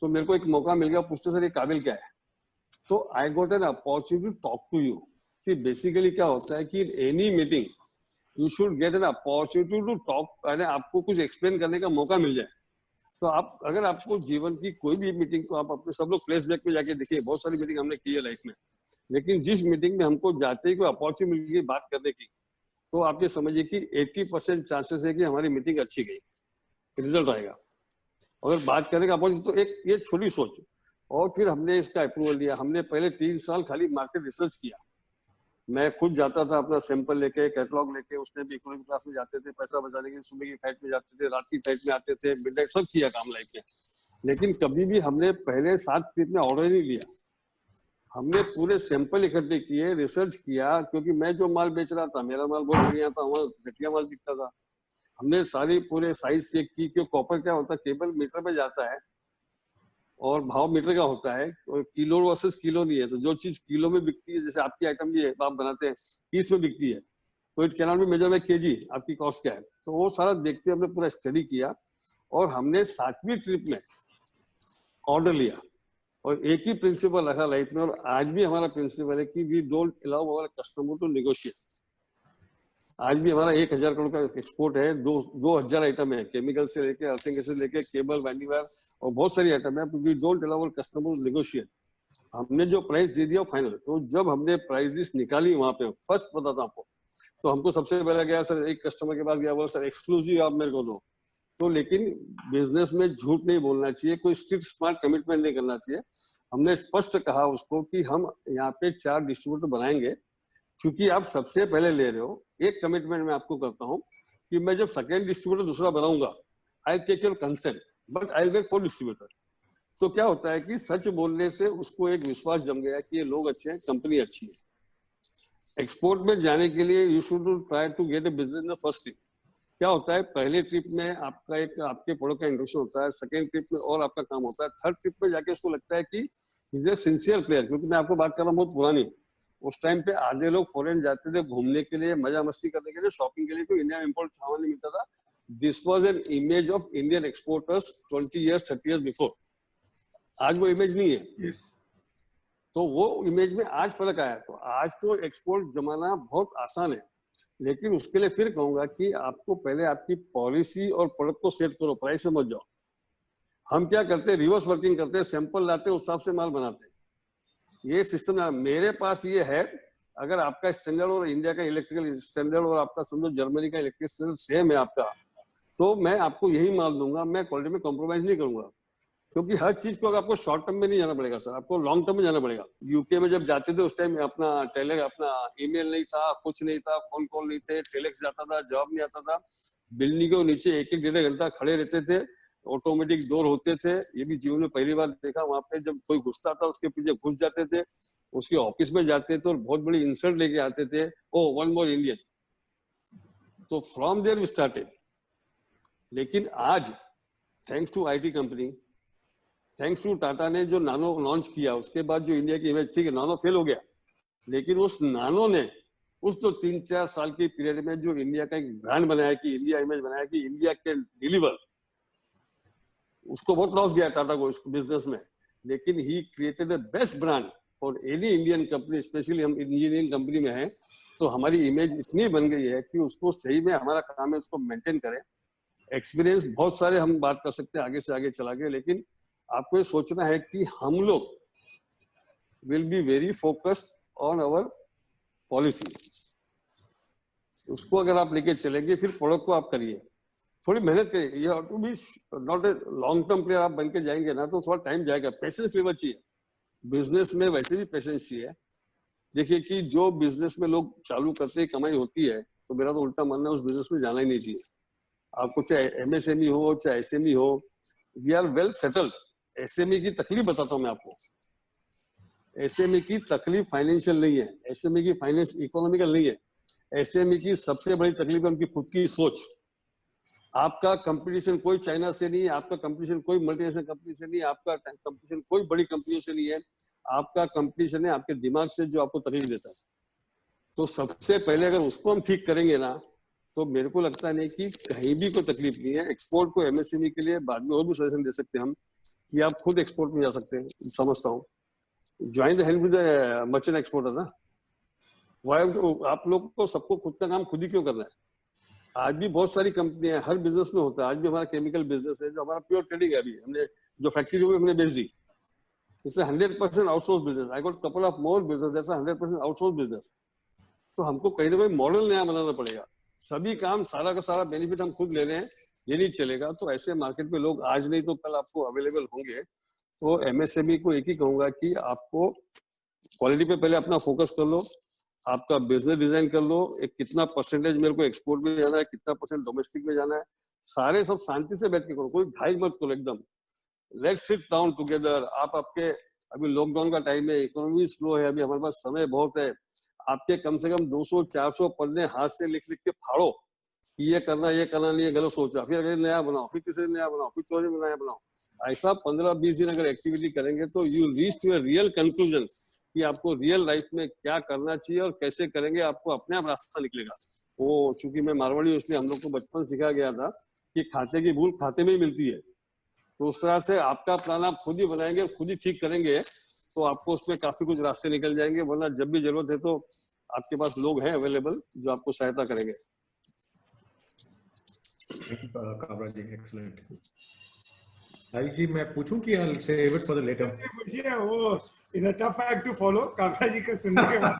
तो मेरे को एक मौका मिल गया, पूछते सर ये काबिल क्या है, तो I got an opportunity to talk to you. See basically क्या होता है कि any meeting you should get an opportunity to talk, यानी आपको कुछ एक्सप्लेन करने का मौका मिल जाए। तो आप अगर आपको जीवन की कोई भी मीटिंग, तो आप अपने सब लोग फ्लैशबैक में जाके देखिए, बहुत सारी मीटिंग हमने की है लाइफ में, लेकिन जिस मीटिंग में हमको जाते ही कोई अपॉर्चुनिटी मिल गई बात करने की, तो आप ये समझिए कि 80% चांसेस है कि हमारी मीटिंग अच्छी गई, रिजल्ट आएगा। अगर बात करने का अपॉर्चुनिटी, तो एक ये छोटी सोच। और फिर हमने इसका अप्रूवल लिया। हमने पहले 3 साल खाली मार्केट रिसर्च किया। मैं खुद जाता था अपना सैंपल लेके, कैटलॉग लेके, उसने भी इकोनॉमिक क्लास में जाते थे पैसा बचाने के लिए, सुबह की फ्लाइट में जाते थे, रात की फ्लाइट में आते थे, मिडनाइट, सब किया काम लाइफ में। लेकिन कभी भी हमने पहले 7 ट्रिप में ऑर्डर नहीं लिया। हमने पूरे सैंपल इकट्ठे किए, रिसर्च किया, क्योंकि मैं जो माल बेच रहा था मेरा माल बहुत बढ़िया था, वहाँ घटिया माल बिकता था। हमने सारी पूरे साइज चेक की कि कॉपर क्या होता है, केबल मीटर पे जाता है और भाव मीटर का होता है, और किलो वर्सेस किलो नहीं है। तो जो चीज किलो में बिकती है, जैसे आपकी आइटम भी है, आप बनाते हैं, पीस में बिकती है, तो it can not be measure by KG, आपकी कॉस्ट क्या है। तो वो सारा देखते हमने पूरा स्टडी किया और हमने 7वीं ट्रिप में ऑर्डर लिया। और एक ही प्रिंसिपल रखा लाइफ में, और आज भी हमारा प्रिंसिपल है कि we don't allow our customer to negotiate. आज भी हमारा 1000 करोड़ का एक्सपोर्ट है, 2000 आइटम है, केमिकल से लेके अर्थिंग से लेके केबल, वैंडीवेयर और बहुत सारी आइटम है। We don't allow our customer to negotiate. हमने जो प्राइस दे दिया फाइनल। तो जब हमने प्राइस लिस्ट निकाली वहां पे, फर्स्ट पता था आपको, तो हमको सबसे पहले गया सर, एक कस्टमर के पास गया, बोला सर एक्सक्लूसिव आप मेरे को दो। तो लेकिन बिजनेस में झूठ नहीं बोलना चाहिए, कोई स्ट्रिक्ट स्मार्ट कमिटमेंट नहीं करना चाहिए। हमने स्पष्ट कहा उसको कि हम यहाँ पे 4 डिस्ट्रीब्यूटर बनाएंगे, क्योंकि आप सबसे पहले ले रहे हो। एक कमिटमेंट मैं आपको करता हूँ कि मैं जब सेकेंड डिस्ट्रीब्यूटर दूसरा बनाऊंगा, I take your consent, but I will make 4 distributor. तो क्या होता है कि सच बोलने से उसको एक विश्वास जम गया कि ये लोग अच्छे हैं, कंपनी अच्छी है। एक्सपोर्ट में जाने के लिए you should try to get a business in the first trip. क्या होता है, पहले ट्रिप में आपका एक आपके प्रोडक्ट का इंट्रोडक्शन होता है, सेकेंड ट्रिप में और आपका काम होता है, थर्ड ट्रिप में जाके उसको लगता है कि इज ए सिंसियर प्लेयर। क्योंकि मैं आपको बात कर रहा हूँ बहुत पुरानी, उस टाइम पे आधे लोग फॉरेन जाते थे घूमने के लिए, मजा मस्ती करने के लिए, शॉपिंग के लिए, तो इंडिया में इम्पोर्ट सामान नहीं मिलता था। This was an image of Indian exporters 20 years 30 years before. आज वो इमेज नहीं है। Yes. तो वो इमेज में आज फर्क आया। तो आज तो एक्सपोर्ट जमाना बहुत आसान है, लेकिन उसके लिए फिर कहूंगा कि आपको पहले आपकी पॉलिसी और प्रोडक्ट को सेट करो, प्राइस में मत जाओ। हम क्या करते हैं, रिवर्स वर्किंग करते हैं, सैंपल लाते हैं, उस हिसाब से माल बनाते हैं। ये सिस्टम मेरे पास ये है। अगर आपका स्टैंडर्ड और इंडिया का इलेक्ट्रिकल स्टैंडर्ड और आपका समझो जर्मनी का इलेक्ट्रिकल स्टैंडर्ड सेम है आपका, तो मैं आपको यही माल दूंगा, मैं क्वालिटी में कॉम्प्रोमाइज नहीं करूंगा। क्योंकि हर चीज को अगर आपको शॉर्ट टर्म में नहीं जाना पड़ेगा सर, आपको लॉन्ग टर्म में जाना पड़ेगा। यूके में जब जाते थे उस टाइम अपना ईमेल नहीं था, कुछ नहीं था, फोन कॉल नहीं थे, टेलेक्स जाता था, जवाब नहीं आता था, बिल्डिंग के नीचे एक एक 1.5 घंटा खड़े रहते थे, ऑटोमेटिक डोर होते थे। ये भी जीवन में पहली बार देखा। वहां पे जब कोई घुसता था उसके पीछे घुस जाते थे, उसके ऑफिस में जाते थे और बहुत बड़ी इंसल्ट लेके आते थे, ओ वन मोर इंडियन। तो फ्रॉम देयर वी स्टार्टेड। लेकिन आज thanks to IT company, thanks to Tata ने जो नानो लॉन्च किया, उसके बाद जो इंडिया की इमेज, ठीक है नानो फेल हो गया, लेकिन उस नानो ने उस तो 3-4 साल के पीरियड में जो इंडिया का एक ब्रांड बनाया, कि इंडिया इमेज बनाया कि इंडिया कैन डिलीवर, उसको बहुत लॉस गया टाटा को इस बिजनेस में, लेकिन he created the best brand for any Indian company. Specially हम इंजीनियरिंग कंपनी में हैं तो हमारी इमेज इतनी बन गई है कि उसको सही में हमारा काम है उसको मेंटेन करें। एक्सपीरियंस बहुत सारे हम बात कर सकते हैं आगे से आगे चला के, लेकिन आपको ये सोचना है कि हम लोग will be very focused on our policy. उसको अगर आप लेके चलेंगे, फिर प्रोडक्ट को आप करिए, थोड़ी मेहनत करिए। You have to be not a long term player. आप बन के जाएंगे ना तो थोड़ा टाइम जाएगा, पेशेंस लेना चाहिए। बिजनेस में वैसे भी पेशेंस चाहिए। देखिए कि जो बिजनेस में लोग चालू करते कमाई होती है, तो मेरा तो उल्टा मानना है उस बिजनेस में जाना ही नहीं चाहिए। आपको चाहे एमएसएमई हो चाहे एसएमई हो, we are well settled. SME की तकलीफ बताता हूँ मैं आपको। एसएमई की तकलीफ फाइनेंशियल नहीं है, एसएमई की फाइनेंस इकोनॉमिकल नहीं है। एसएमई की सबसे बड़ी तकलीफ है उनकी खुद की सोच। आपका कंपटीशन कोई चाइना से नहीं है, आपका कंपटीशन कोई मल्टीनेशनल कंपनी से नहीं है, आपका कंपटीशन कोई बड़ी कंपनियों से नहीं है, आपका कंपटीशन है आपके दिमाग से जो आपको तकलीफ देता है। तो सबसे पहले अगर उसको हम ठीक करेंगे ना, तो मेरे को लगता नहीं कि कहीं भी कोई तकलीफ नहीं है। एक्सपोर्ट को एमएसएमई के लिए बाद में और भी सजेशन दे सकते हैं हम कि आप खुद एक्सपोर्ट में जा सकते हैं, समझता हूँ। Join the hand with merchant exporter ना, आप लोग को सबको खुद का काम खुद ही क्यों करना है? आज भी बहुत सारी कंपनियां, हर बिजनेस में होता है। आज भी हमारा केमिकल बिजनेस है जो हमारा प्योर ट्रेडिंग है। अभी हमने जो फैक्ट्री हमने बेच दी, इससे 100% outsource business. I got couple of more business that's 100% outsource business. तो हमको कहीं ना कहीं मॉडल नया बनाना पड़ेगा। सभी काम सारा का सारा बेनिफिट हम खुद ले रहे हैं, ये नहीं चलेगा। तो ऐसे मार्केट में लोग आज नहीं तो कल आपको अवेलेबल होंगे। तो एमएसएमई को एक ही कहूंगा कि आपको क्वालिटी पे पहले अपना फोकस कर लो, आपका बिजनेस डिजाइन कर लो, एक कितना परसेंटेज मेरे को एक्सपोर्ट में जाना है, कितना परसेंट डोमेस्टिक में जाना है, सारे सब शांति से बैठ के करो, कोई घाई मत करो एकदम। Let's sit down together. आप आपके अभी लॉकडाउन का टाइम है, इकोनॉमी स्लो है, अभी हमारे पास समय बहुत है। आपके कम से कम 200-400 पन्ने हाथ से लिख लिख के फाड़ो कि ये करना नहीं है, गलत सोचा, फिर अगले नया बनाओ, फिर तीसरे नया बनाओ, फिर चौथे नया बनाओ। ऐसा 15-20 दिन अगर एक्टिविटी करेंगे तो you reach to a real conclusion कि आपको रियल लाइफ में क्या करना चाहिए और कैसे करेंगे, आपको अपने आप रास्ता निकलेगा। वो चूंकि मैं मारवाड़ी, इसलिए हम लोग को बचपन सिखाया गया था कि खाते की भूल खाते में ही मिलती है। तो उस तरह से आपका प्लान आप खुद ही बनाएंगे, खुद ही ठीक करेंगे, तो आपको उसमें काफी कुछ रास्ते निकल जाएंगे। वरना जब भी जरूरत है तो आपके पास लोग हैं अवेलेबल जो आपको सहायता करेंगे। काबरा जी, एक्सीलेंट। भाई जी, मैं पूछूं कि I'll save it for the later? मुझे वो is a tough act to follow Kabra जी का सुनने के बाद।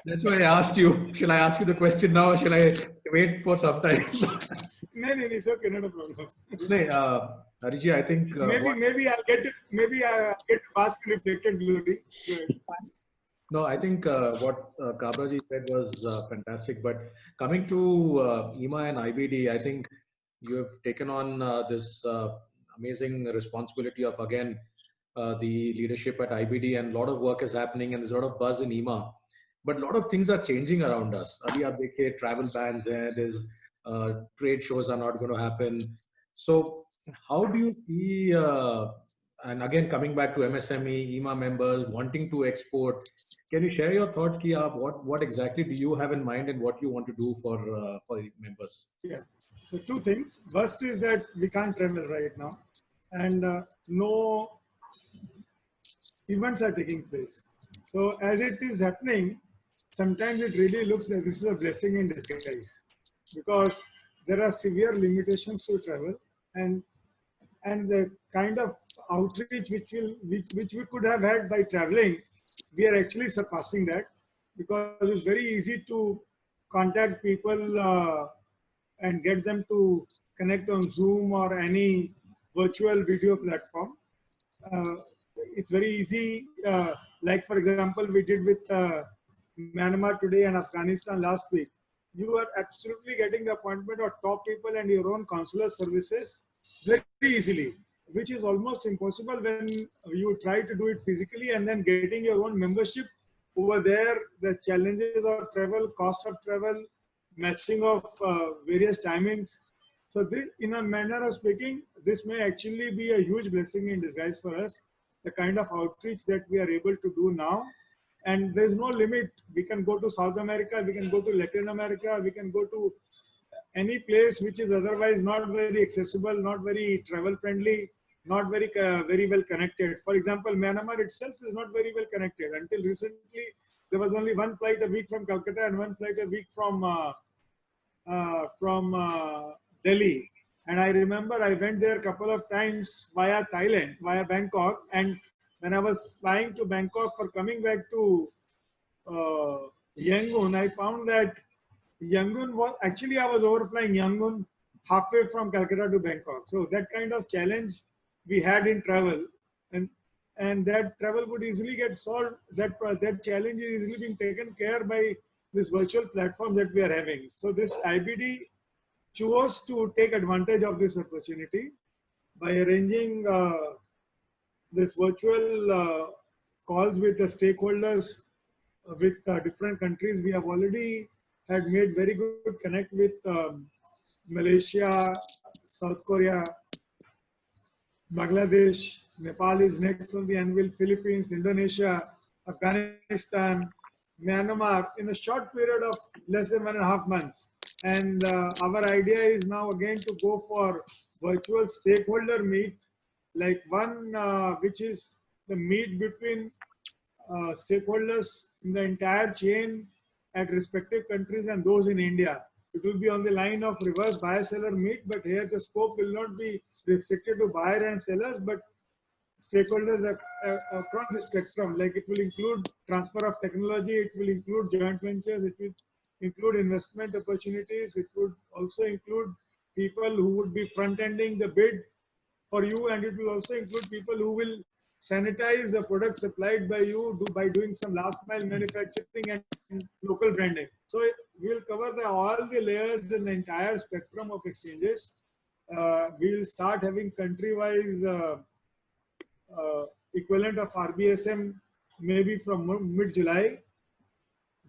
That's why I asked you. Shall I ask you the question now, or shall I wait for some time? नहीं, it's okay, not a problem. No, Hari ji, I think maybe I'll get to bask in reflected glory. No, I think what Kabra ji said was fantastic. But coming to EMA and IBD, I think you have taken on this amazing responsibility of, again, the leadership at IBD, and a lot of work is happening, and there's a lot of buzz in EMA. But a lot of things are changing around us. Abhi aap dekhiye, travel bans hai, there's trade shows are not going to happen. So how do you see, and again, coming back to MSME, EMA members wanting to export, can you share your thoughts, ki what exactly do you have in mind and what you want to do for members? Yeah. So 2 things. First is that we can't travel right now, and no events are taking place. So as it is happening, sometimes it really looks like this is a blessing in disguise, because there are severe limitations to travel, and the kind of outreach which we could have had by traveling, we are actually surpassing that, because it's very easy to contact people and get them to connect on Zoom or any virtual video platform. It's very easy. Like for example, we did with Myanmar today and Afghanistan last week. You are absolutely getting the appointment of top people and your own consular services very easily, which is almost impossible when you try to do it physically, and then getting your own membership over there, the challenges of travel, cost of travel, matching of various timings. So this, in a manner of speaking, this may actually be a huge blessing in disguise for us, the kind of outreach that we are able to do now. And there's no limit. We can go to South America, we can go to Latin America, we can go to any place which is otherwise not very accessible, not very travel friendly, not very very well connected. For example, Myanmar itself is not very well connected. Until recently, there was only one flight a week from Calcutta and one flight a week from Delhi. And I remember I went there a couple of times via Thailand, via Bangkok. And when I was flying to Bangkok for coming back to Yangon, I found that Yangon was actually, I was overflying Yangon halfway from Calcutta to Bangkok. So that kind of challenge we had in travel, and that travel would easily get solved. That challenge is easily being taken care by this virtual platform that we are having. So this IBD chose to take advantage of this opportunity by arranging this virtual calls with the stakeholders with different countries. We have already had made very good connect with Malaysia, South Korea, Bangladesh, Nepal is next on the anvil, Philippines, Indonesia, Afghanistan, Myanmar in a short period of less than 1.5 months. And our idea is now again to go for virtual stakeholder meet, like one which is the meet between stakeholders in the entire chain at respective countries and those in India. It will be on the line of reverse buyer-seller meet, but here the scope will not be restricted to buyer and sellers, but stakeholders across the spectrum. Like it will include transfer of technology, it will include joint ventures, it will include investment opportunities, it would also include people who would be front-ending the bid for you, and it will also include people who will sanitize the products supplied by you by doing some last mile manufacturing and local branding. So we will cover all the layers in the entire spectrum of exchanges. We will start having country-wise equivalent of RBSM maybe from mid-July.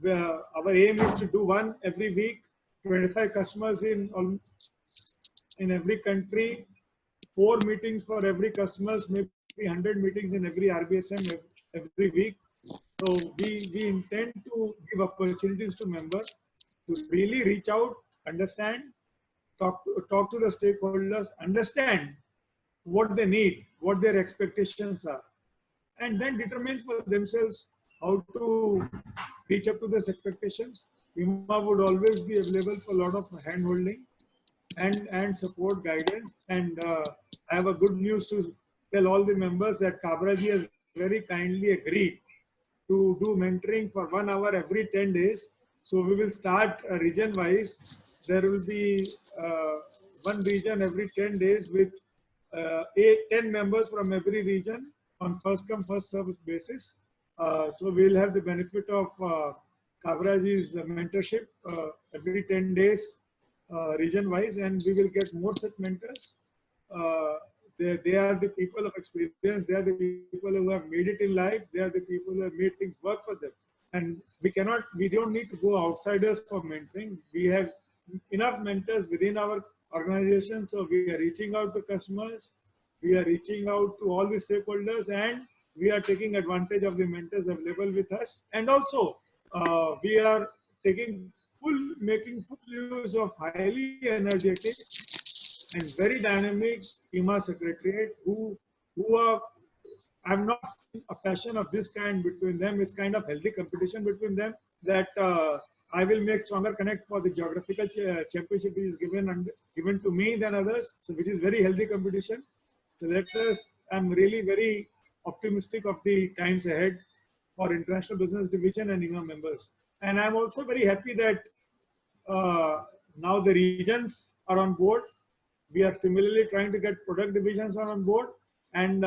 Our aim is to do one every week, 25 customers in every country, 4 meetings for every customers, maybe 100 meetings in every RBSM every week. So we intend to give opportunities to members to really reach out, understand, talk to the stakeholders, understand what they need, what their expectations are, and then determine for themselves how to reach up to those expectations. IMA would always be available for a lot of hand-holding and support guidance. And I have a good news to tell all the members that Kabraji has very kindly agreed to do mentoring for 1 hour every 10 days. So we will start region-wise. There will be one region every 10 days with 10 members from every region on first-come, first-served basis. So we will have the benefit of Kabraji's mentorship every 10 days region-wise, and we will get more such mentors. They are the people of experience. They are the people who have made it in life. They are the people who have made things work for them. And we don't need to go outsiders for mentoring. We have enough mentors within our organization. So we are reaching out to customers. We are reaching out to all the stakeholders, and we are taking advantage of the mentors available with us. And also, we are making full use of highly energetic and very dynamic IMA Secretariat who I'm not seeing a passion of this kind between them. It's kind of healthy competition between them that I will make stronger connect for the geographical championship which is given to me than others, so which is very healthy competition. So I'm really very optimistic of the times ahead for International Business Division and IMA members. And I'm also very happy that now the regions are on board. We are similarly trying to get product divisions on board, and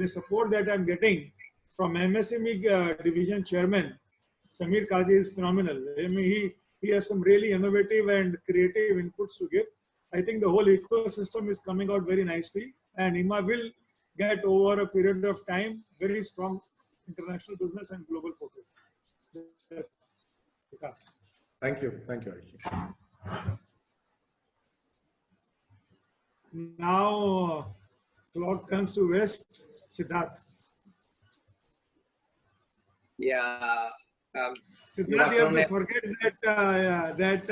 the support that I'm getting from MSME division chairman Samir Kazi is phenomenal. I mean, he has some really innovative and creative inputs to give. I think the whole ecosystem is coming out very nicely, and IMA will get over a period of time very strong international business and global focus. Yes. Thank you, Harish. Now, clock turns to west. Siddharth. Yeah. Siddharth, you have to forget that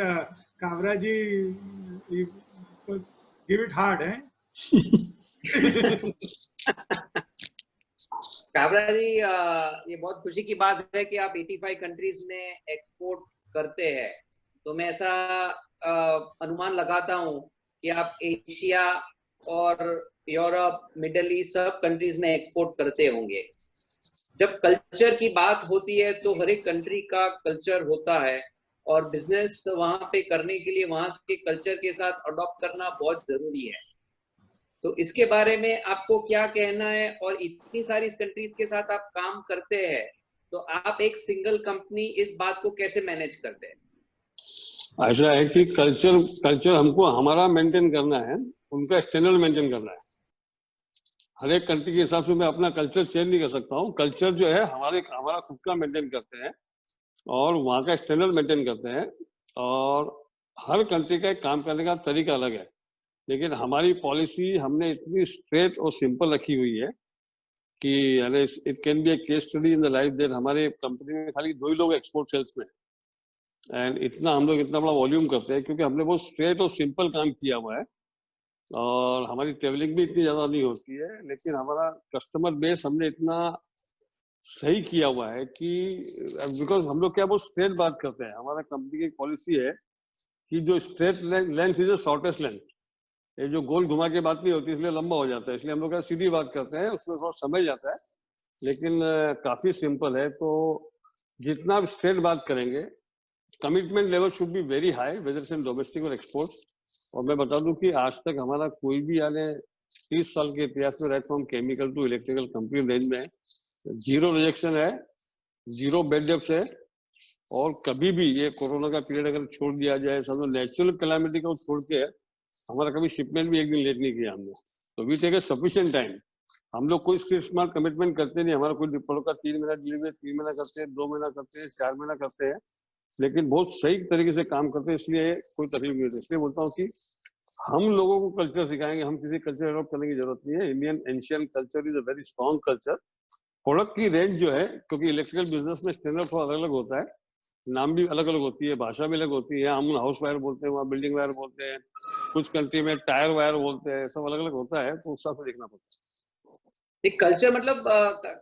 Kavraji, give it hard, eh? Kabra जी, ये बहुत खुशी की बात है कि आप 85 countries में export करते हैं। तो मैं ऐसा अनुमान लगाता हूँ कि आप एशिया और यूरोप, मिडिल ईस्ट सब कंट्रीज में एक्सपोर्ट करते होंगे। जब कल्चर की बात होती है तो हर एक कंट्री का कल्चर होता है, और बिजनेस वहां पे करने के लिए वहां के कल्चर के साथ अडॉप्ट करना बहुत जरूरी है। तो इसके बारे में आपको क्या कहना है? और इतनी सारी कंट्रीज के साथ आप काम करते हैं, तो आप एक सिंगल कंपनी इस बात को कैसे मैनेज करते हैं? ऐसा है कि कल्चर हमको हमारा मेंटेन करना है, उनका एक्सटर्नल मेंटेन करना है। हर एक कंट्री के हिसाब से मैं अपना कल्चर चेंज नहीं कर सकता हूँ। कल्चर जो है हमारा खुद का मेंटेन करते हैं और वहाँ का एक्सटर्नल मेंटेन करते हैं, और हर कंट्री का काम करने का तरीका अलग है। लेकिन हमारी पॉलिसी हमने इतनी स्ट्रेट और सिंपल रखी हुई है कि it can be A case study in the life that हमारे कंपनी में खाली 2 ही लोग एक्सपोर्ट सेल्स में, एंड हम लोग इतना बड़ा वॉल्यूम करते हैं क्योंकि हमने बहुत स्ट्रेट और सिंपल काम किया हुआ है, और हमारी ट्रेवलिंग भी इतनी ज्यादा नहीं होती है। लेकिन हमारा कस्टमर बेस हमने इतना सही किया हुआ है कि बिकॉज हम लोग क्या बहुत स्ट्रेट बात करते हैं। हमारा कंपनी की पॉलिसी है कि जो straight length is the shortest length. ये जो गोल घुमा के बात नहीं होती, इसलिए लंबा हो जाता है। इसलिए हम लोग सीधी बात करते हैं, उसमें थोड़ा समय जाता है, लेकिन काफी सिंपल है। तो जितना आप स्ट्रेट बात करेंगे, commitment level should be very high, whether in domestic और एक्सपोर्ट। और मैं बता दूं कि आज तक हमारा कोई भी 30 साल के इतिहास में, right from chemical to electrical company range में 0 रिजेक्शन है, 0 बेड डेप्थ है। और कभी भी ये कोरोना का पीरियड अगर छोड़ दिया जाए, सब नेचुरल कैलामिटी को छोड़ के हमारा कभी शिपमेंट भी एक दिन लेट नहीं किया हमने। तो we take a sufficient time. हम लोग कोई स्मार्ट कमिटमेंट करते नहीं। हमारा कोई प्रोडक्ट का 3 महीना डिलीवरी, 3 महीना करते हैं, 2 महीना करते हैं, 4 महीना करते हैं, लेकिन बहुत सही तरीके से काम करते हैं। इसलिए कोई तकलीफ नहीं होती। इसलिए बोलता हूँ कि हम लोगों को कल्चर सिखाएंगे, हम किसी कल्चर डेवलप करने की जरूरत नहीं है। Indian ancient culture is a very strong culture. Product की रेंज जो है, क्योंकि इलेक्ट्रिकल बिजनेस में स्टैंडर्ड थोड़ा अलग अलग होता है, नाम भी अलग अलग होती है, भाषा भी अलग होती है। हम हाउस वायर बोलते हैं, वहाँ बिल्डिंग वायर बोलते हैं, कुछ कंट्री में टायर वायर बोलते हैं, सब अलग अलग होता है। तो उस हिसाब से देखना पड़ता है। कल्चर मतलब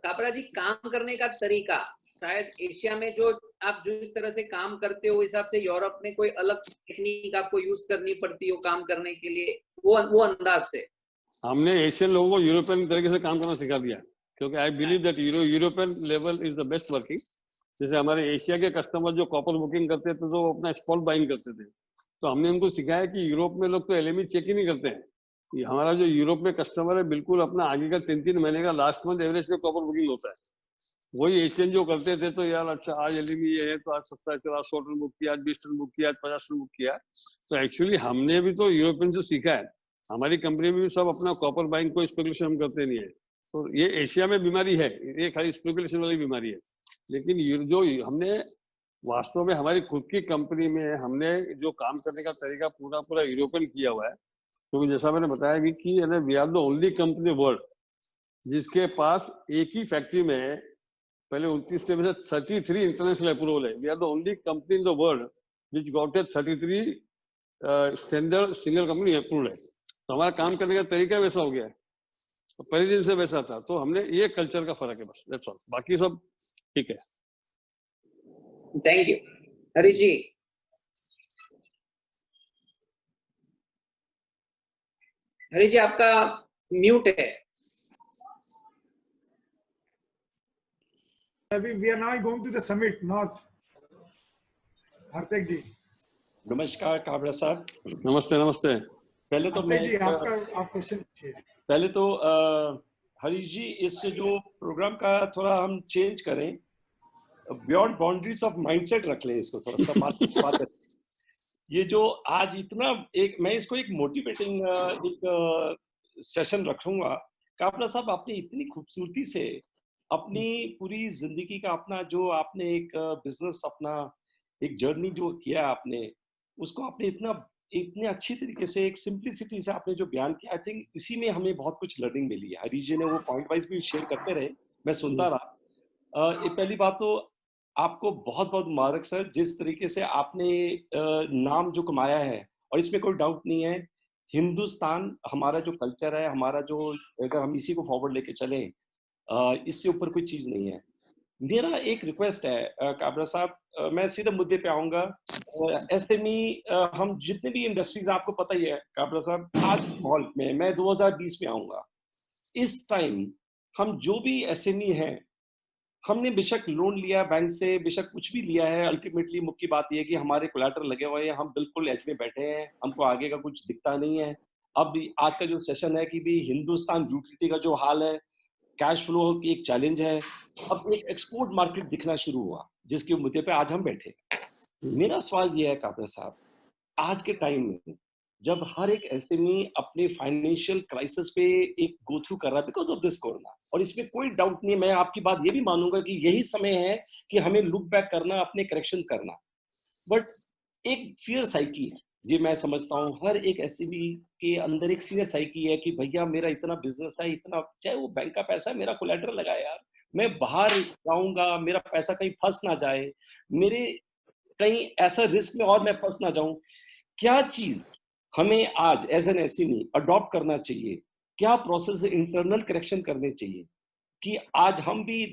काबरा जी काम करने का तरीका, शायद एशिया में जो आप जो इस तरह से काम करते हो, हिसाब से यूरोप में कोई अलग टेक्निक आपको यूज करनी पड़ती हो काम करने के लिए, वो अंदाज से। हमने एशियन लोगों को यूरोपियन तरीके से काम करना सिखा दिया, क्योंकि I believe that European level is the best working. जैसे हमारे एशिया के कस्टमर जो कॉपर बुकिंग करते थे, तो वो अपना स्पॉट बाइंग करते थे। तो हमने उनको सिखाया कि यूरोप में लोग तो एलएमई चेक ही नहीं करते हैं। हमारा जो यूरोप में कस्टमर है, बिल्कुल अपना आगे का 3-3 महीने का लास्ट मंथ एवरेज पे कॉपर बुकिंग होता है। वही एशियन जो करते थे, तो यार अच्छा आज एलएमई ये है तो आज सस्ता है, चलो आज 100 टन बुक किया, आज 20 टन बुक किया, आज 50 टन बुक किया। तो एक्चुअली हमने भी तो यूरोपियन से सीखा है। हमारी कंपनी में भी सब अपना कॉपर बाइंग को स्पेकुलेशन हम करते नहीं है। तो ये एशिया में बीमारी है, ये खाली स्पेकुलेशन वाली बीमारी है। लेकिन जो हमने वास्तव में हमारी खुद की कंपनी में हमने जो काम करने का तरीका पूरा यूरोपियन किया हुआ है। क्योंकि जैसा मैंने बताया कि we are the only company world जिसके पास एक ही फैक्ट्री में पहले 29 से 33 इंटरनेशनल अप्रूवल है। We are the only company in the world which got a 33 standard single company approval है। तो हमारा काम करने का तरीका वैसा हो गया है, तो पहले दिन से वैसा था। तो हमने ये कल्चर का फर्क है बस, दैट्स ऑल। बाकी सब ठीक है। Thank you. हरीश जी, हरीश जी आपका म्यूट है। We are now going to the summit north. हार्दिक जी। नमस्कार काबरा साहब। नमस्ते नमस्ते। पहले तो मैं जी आपका आप क्वेश्चन पूछिए। पहले तो हरीश जी, इस जो प्रोग्राम का थोड़ा हम चेंज करें, बियॉन्ड बाउंड्रीज ऑफ माइंडसेट रख लें इसको, थोड़ा सा बात ये जो आज इतना एक, मैं इसको एक मोटिवेटिंग एक सेशन रखूंगा। काबरा साहब, आपने इतनी खूबसूरती से अपनी पूरी जिंदगी का अपना जो आपने एक बिजनेस, अपना एक जर्नी जो किया आपने, उसको आपने इतने अच्छी तरीके से, एक सिंप्लिसिटी से आपने जो बयान किया, आई थिंक इसी में हमें बहुत कुछ लर्निंग मिली है। हरीश जी ने वो पॉइंट वाइज भी शेयर करते रहे, मैं सुनता रहा। ये पहली बात तो आपको बहुत बहुत मुबारक सर, जिस तरीके से आपने नाम जो कमाया है, और इसमें कोई डाउट नहीं है, हिंदुस्तान हमारा जो कल्चर है, हमारा जो, अगर हम इसी को फॉरवर्ड लेके चलें, इससे ऊपर कोई चीज नहीं है। मेरा एक रिक्वेस्ट है काबरा साहब, मैं सीधे मुद्दे पे आऊंगा। एसएमई, हम जितने भी इंडस्ट्रीज, आपको पता ही है काबरा साहब, आज माहौल में मैं 2020 में आऊंगा, इस टाइम हम जो भी एसएमई हैं, हमने बेशक लोन लिया बैंक से, बेशक कुछ भी लिया है, अल्टीमेटली मुख्य बात यह है कि हमारे कोलैटरल लगे हुए हैं, हम बिल्कुल एज में बैठे हैं, हमको आगे का कुछ दिखता नहीं है। अब आज का जो सेशन है कि भी हिंदुस्तान यूटिलिटी का जो हाल है, कैश फ्लो की एक चैलेंज है, अब एक एक्सपोर्ट मार्केट दिखना शुरू हुआ, जिसके मुद्दे पे आज हम बैठे। मेरा सवाल ये है काबरा साहब, आज के टाइम में जब हर एक एसएमई अपने फाइनेंशियल क्राइसिस पे एक गो थ्रू कर रहा है बिकॉज ऑफ दिस कोरोना, और इसमें कोई डाउट नहीं है, मैं आपकी बात ये भी मानूंगा कि यही समय है कि हमें लुक बैक करना, अपने करेक्शन करना, बट एक फियर साइकी है, ये मैं समझता हूँ हर एक एसएमई के अंदर एक सीनियर साइकी है कि भैया मेरा इतना बिजनेस है, इतना, चाहे वो बैंक का पैसा है, मेरा कोलैटरल लगा है यार, मैं बाहर जाऊंगा, मेरा पैसा कहीं फंस ना जाए, मेरे कहीं ऐसा रिस्क में और मैं फंस ना जाऊं। क्या चीज हमें आज एज एन एसएमई अडॉप्ट करना चाहिए, क्या प्रोसेस इंटरनल करेक्शन करने चाहिए कि आज हम भी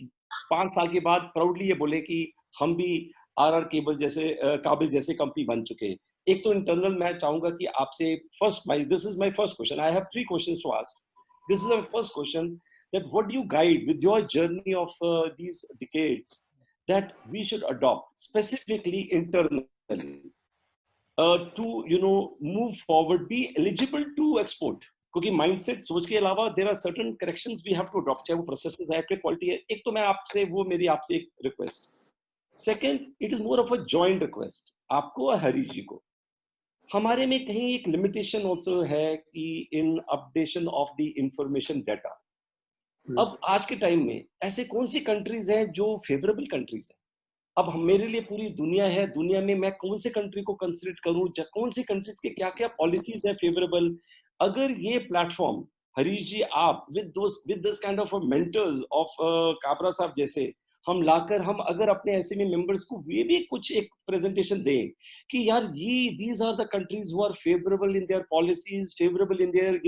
5 साल के बाद प्राउडली ये बोले कि हम भी आरआर केबल जैसे काबिल जैसे कंपनी बन चुके। एक तो इंटरनल मैं चाहूंगा कि आपसे first, this is my first question, I have 3 questions to ask. This is my first question, that what do you guide with your journey of these decades that we should adopt specifically internally to move forward, be eligible to export? क्योंकि mindset सोच के अलावा there are certain corrections we have to adopt, चाहे वो processes है, quality है। एक तो मैं आपसे, वो मेरी आपसे एक request. Second, it is more of a joint request आपको और हरीश जी को। हमारे में कहीं एक लिमिटेशन ऑल्सो है कि in updation of the information data. अब आज के टाइम में ऐसे कौन सी कंट्रीज हैं जो फेवरेबल कंट्रीज हैं? अब मेरे लिए पूरी दुनिया है, दुनिया में मैं कौन से कंट्री को कंसिडर करूं, कौन सी कंट्रीज के क्या क्या पॉलिसीज है फेवरेबल? अगर ये प्लेटफॉर्म हरीश जी, आप with this kind of mentors of Kabra साहब जैसे हम लाकर, हम अगर अपने एसएमई मेंबर्स को ये भी कुछ एक प्रेजेंटेशन दें कि यार ये these are the countries who are favourable in their policies, favourable in their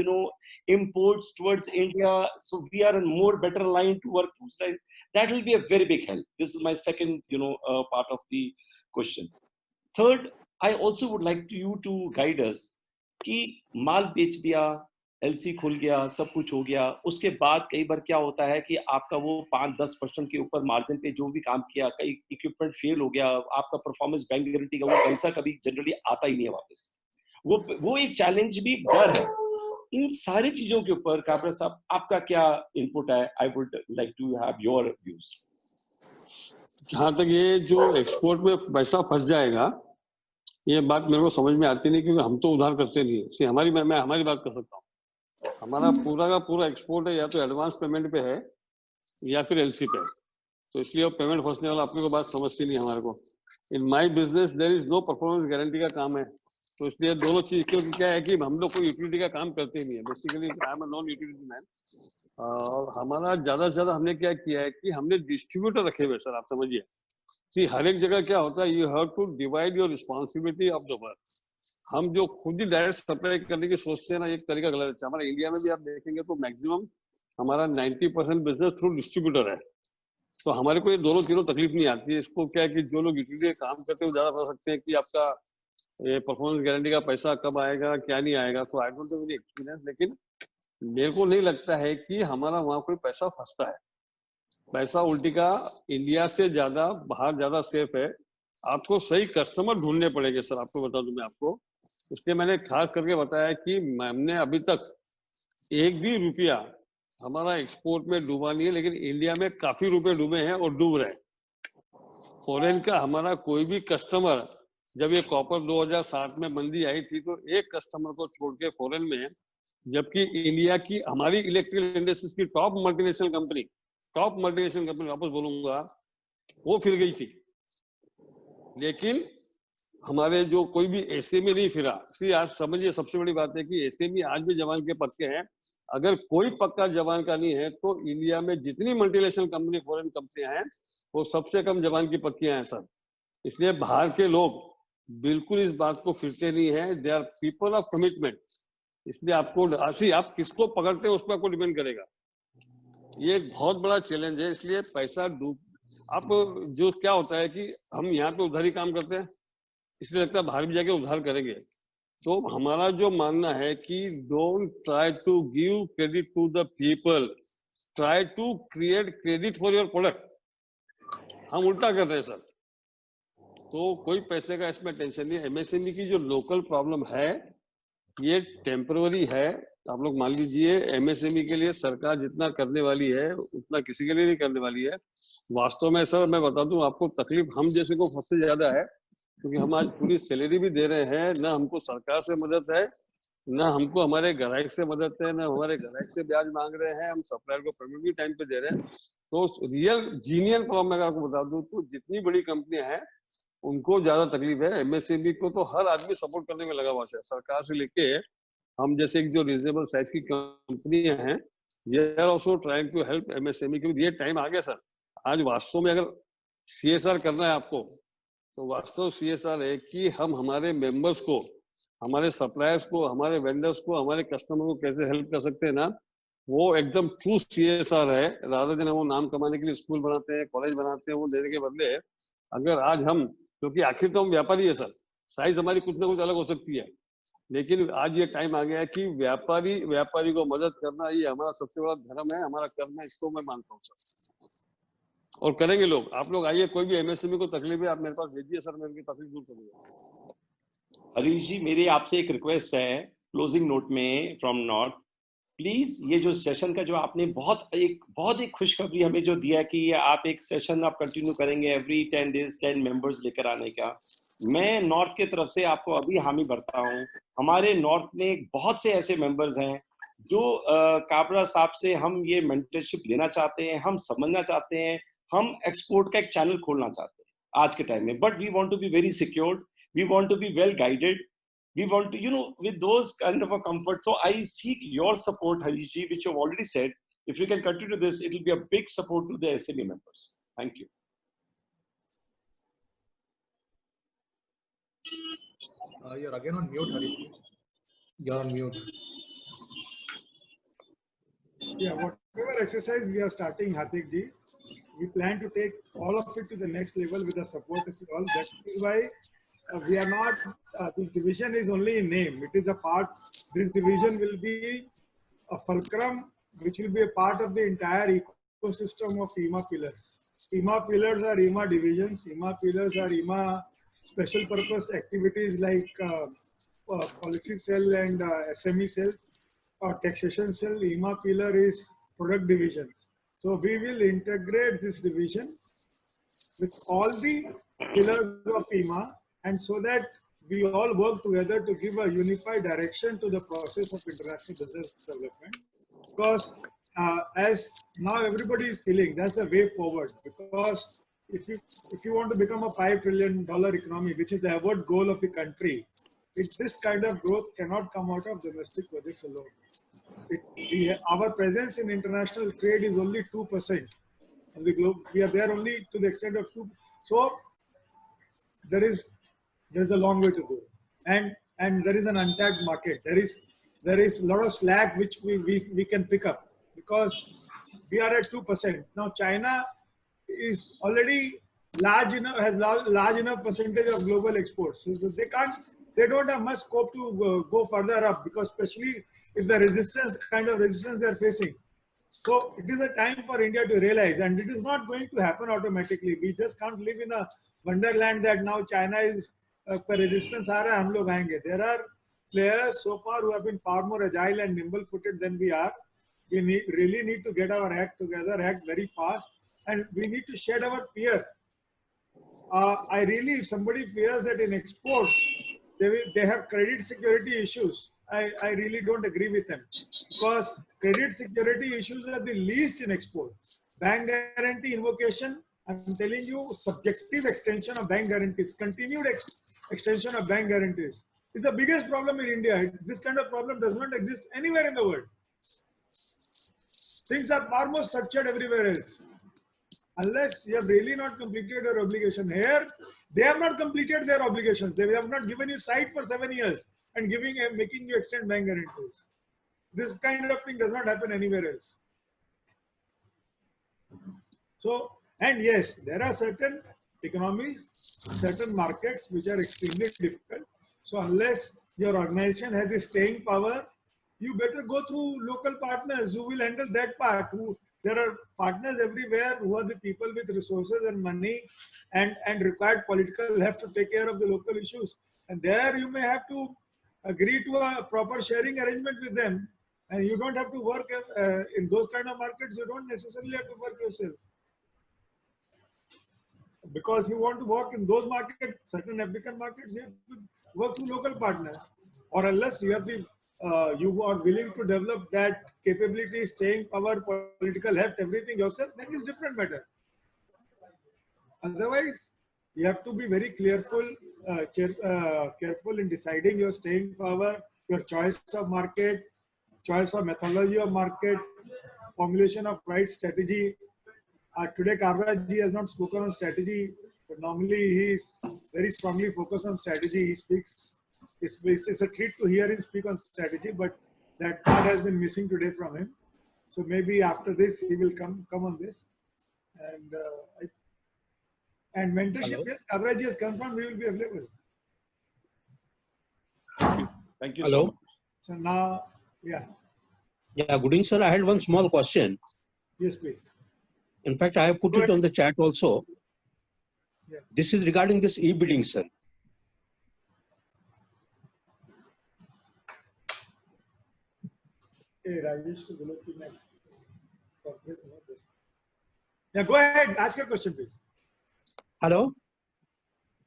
imports towards India, so we are in more better line to work towards line. That will be a very big help. This is my second part of the question. Third, I also would like you to guide us कि माल बेच दिया, LC खुल गया, सब कुछ हो गया, उसके बाद कई बार क्या होता है कि आपका वो 5-10% के ऊपर मार्जिन पे जो भी काम किया, कई इक्विपमेंट फेल हो गया, आपका परफॉर्मेंस बैंक गारंटी का वो पैसा कभी जनरली आता ही नहीं है वापस। वो एक चैलेंज भी डर है। इन सारी चीजों के ऊपर काबरा साहब आपका क्या इनपुट है? I would like to have your views. जहाँ तक ये जो एक्सपोर्ट में पैसा फंस जाएगा, ये बात मेरे को समझ में आती नहीं, क्योंकि हम तो उधार करते नहीं है। मैं हमारी बात कर सकता हूँ। हमारा पूरा का पूरा एक्सपोर्ट है, या तो एडवांस पेमेंट पे है या फिर एलसी पे है, तो इसलिए वो पेमेंट फंसने वाला अपने को बात समझती नहीं हमारे को। In my business there is no performance guarantee का काम है, तो इसलिए दोनों चीज, क्योंकि क्या है कि हम लोग कोई यूटिलिटी का काम करते ही नहीं है। Basically I am a non utility man, और हमारा ज्यादा से ज्यादा हमने क्या किया है कि हमने डिस्ट्रीब्यूटर रखे हुए। सर आप समझिए, सी हर एक जगह क्या होता है, you have to divide your responsibility of the work. हम जो खुद ही डायरेक्ट सप्लाई करने की सोचते हैं ना, एक तरीका गलत है। हमारा इंडिया में भी आप देखेंगे तो मैक्सिमम हमारा 90% बिजनेस थ्रू डिस्ट्रीब्यूटर है, तो हमारे को ये दोनों तीनों तकलीफ नहीं आती है। इसको क्या है कि जो लोग यूटिलिटी काम करते हैं वो ज्यादा बता सकते हैं कि आपका ये परफॉर्मेंस गारंटी का पैसा कब आएगा, क्या नहीं आएगा। So I don't have any experience, लेकिन मेरे को नहीं लगता है कि हमारा वहाँ कोई पैसा फंसता है। पैसा उल्टी का इंडिया से ज्यादा बाहर ज्यादा सेफ है। आपको सही कस्टमर ढूंढने पड़ेंगे। सर आपको बता दूं मैं आपको, इसलिए मैंने खास करके बताया कि हमने अभी तक एक भी रुपया हमारा एक्सपोर्ट में डूबा नहीं है, लेकिन इंडिया में काफी रुपए डूबे हैं और डूब रहे हैं। फॉरेन का हमारा कोई भी कस्टमर, जब ये कॉपर 2007 में मंदी आई थी तो एक कस्टमर को छोड़ के फॉरेन में, जबकि इंडिया की हमारी इलेक्ट्रिकल इंडस्ट्रीज की टॉप मल्टीनेशनल कंपनी वापस बोलूंगा, वो फिर गई थी, लेकिन हमारे जो कोई भी एसएमई नहीं फिरा। इसलिए आज समझिए, सबसे बड़ी बात है कि एसएमई आज भी जवान के पक्के हैं। अगर कोई पक्का जवान का नहीं है तो इंडिया में जितनी मल्टीनेशनल कंपनी, फॉरेन कंपनियां हैं, वो सबसे कम जवान की पक्कियां हैं सर। इसलिए बाहर के लोग बिल्कुल इस बात को फिरते नहीं है, they are people of commitment. इसलिए आपको आप किसको पकड़ते हैं उस पर आपको डिपेंड करेगा। ये एक बहुत बड़ा चैलेंज है। इसलिए पैसा आप जो क्या होता है कि हम यहाँ पे उधारी काम करते हैं, इसलिए लगता है बाहर भी जाके उधार करेंगे। तो हमारा जो मानना है कि don't try to give credit to the people, try to create credit for your product. हम उल्टा कर रहे हैं सर। तो कोई पैसे का इसमें टेंशन नहीं है। एमएसएमई की जो लोकल प्रॉब्लम है ये टेम्पररी है। आप लोग मान लीजिए, एमएसएमई के लिए सरकार जितना करने वाली है उतना किसी के लिए नहीं करने वाली है। वास्तव में सर मैं बता दूं आपको, तकलीफ हम जैसे को सबसे ज्यादा है, क्योंकि हम आज पूरी सैलरी भी दे रहे हैं, ना हमको सरकार से मदद है, ना हमको हमारे ग्राहक से मदद है, ना हमारे ग्राहक से ब्याज मांग रहे हैं, हम सप्लायर को पेमेंट भी टाइम पे दे रहे हैं। तो रियल जीनियल प्रॉब्लम मैं आपको बता दूं तो जितनी बड़ी कंपनियां हैं उनको ज्यादा तकलीफ है। एमएसएमई को तो हर आदमी सपोर्ट करने में लगा हुआ है, सरकार से लेके हम जैसे जो रिजनेबल साइज की कंपनियां हैं, ये are also trying to help MSME. क्योंकि ये टाइम आ गया सर, आज वास्तव में अगर सीएसआर करना है आपको, तो वास्तव सीएसआर है कि हम हमारे मेंबर्स को, हमारे सप्लायर्स को, हमारे वेंडर्स को, हमारे कस्टमर को कैसे हेल्प कर सकते हैं ना, वो एकदम ट्रू सीएसआर है। राधा दिन वो नाम कमाने के लिए स्कूल बनाते हैं, कॉलेज बनाते हैं, वो देने के बदले अगर आज हम, क्योंकि आखिर तो हम व्यापारी है सर, साइज हमारी कुछ ना कुछ अलग हो सकती है, लेकिन आज ये टाइम आ गया है कि व्यापारी को मदद करना ये हमारा सबसे बड़ा धर्म है, हमारा कर्म है। इसको मैं मानता हूँ सर, और करेंगे लोग। आप लोग आइए, कोई भी एमएसएमई को तकलीफ है आप मेरे पास भेजिए सर, मैं उनकी तकलीफ दूर करूंगा। हरीश जी, मेरी आपसे एक रिक्वेस्ट है क्लोजिंग नोट में फ्रॉम नॉर्थ, प्लीज ये जो सेशन का जो आपने बहुत एक खुशखबरी हमें जो दिया कि ये आप एक सेशन आप कंटिन्यू करेंगे एवरी 10 डेज 10 मेंबर्स लेकर आने का, मैं नॉर्थ के तरफ से आपको अभी हामी भरता हूँ। हमारे नॉर्थ में बहुत से ऐसे मेंबर्स हैं जो काबरा साहब से हम ये मेंटरशिप लेना चाहते हैं, हम समझना चाहते हैं, हम एक्सपोर्ट का एक चैनल खोलना चाहते हैं आज के टाइम में, but we want to be very secured, we want to be well guided, we want to, with those kind of a comfort. So I seek your support, Harish ji, which you've already said. If you can continue this, it will be a big support to the SME members. Thank you. You're again on mute, Harish ji. You're on mute. Yeah, whatever exercise we are starting, Hardik ji, we plan to take all of it to the next level with the support of all. That is why we are not, this division is only in name. It is a part, this division will be a fulcrum, which will be a part of the entire ecosystem of EMA pillars. EMA pillars are EMA divisions. EMA pillars are EMA special purpose activities like policy cell and SME cell or taxation cell. EMA pillar is product divisions. So we will integrate this division with all the pillars of EMA, and so that we all work together to give a unified direction to the process of international business development. Because as now everybody is feeling, that's the way forward. Because if you want to become a $5 trillion economy, which is the avowed goal of the country, this kind of growth cannot come out of domestic projects alone. Our presence in international trade is only 2% of the globe. We are there only to the extent of 2%. So there's a long way to go, and there is an untapped market. There is a lot of slack which we can pick up, because we are at 2%. Now China is already large enough, has large enough percentage of global exports. So they don't have much scope to go further up, because especially if the kind of resistance they're facing. So it is a time for India to realize, and it is not going to happen automatically. We just can't live in a wonderland that now China is का resistance आ रहा है, हम लोग आएंगे. There are players so far who have been far more agile and nimble-footed than we are. We really need to get our act together, act very fast, and we need to shed our fear. If somebody fears that in exports, they have credit security issues, I really don't agree with them, because credit security issues are the least in exports. Bank guarantee invocation, I'm telling you, subjective extension of bank guarantees, continued extension of bank guarantees is the biggest problem in India. This kind of problem does not exist anywhere in the world. Things are far more structured everywhere else. Unless you have really not completed your obligation. Here, they have not completed their obligations. They have not given you sight for 7 years and making you extend bank guarantees. This kind of thing does not happen anywhere else. So, and yes, there are certain economies, certain markets which are extremely difficult. So unless your organization has a staying power, you better go through local partners who will handle that part. There are partners everywhere who are the people with resources and money and required political heft to take care of the local issues. And there you may have to agree to a proper sharing arrangement with them. And you don't have to work in those kind of markets. You don't necessarily have to work yourself. Because you want to work in those markets, certain African markets, you have to work through local partners. Or unless you have the you are willing to develop that capability, staying power, political heft, everything yourself, that is different matter. Otherwise, you have to be very careful in deciding your staying power, your choice of market, choice of methodology of market, formulation of right strategy. Today, Kavraj has not spoken on strategy, but normally he is very strongly focused on strategy. He speaks. It's a treat to hear him speak on strategy, but that part has been missing today from him. So maybe after this, he will come on this. And mentorship, yes, Kavraj has confirmed we will be available. Thank you. Hello. So now, yeah. Yeah, good evening, sir. I had one small question. Yes, please. In fact, I have put it on the chat also. Yeah. This is regarding this e-bidding, sir. Yeah, go ahead. Ask your question, please. Hello?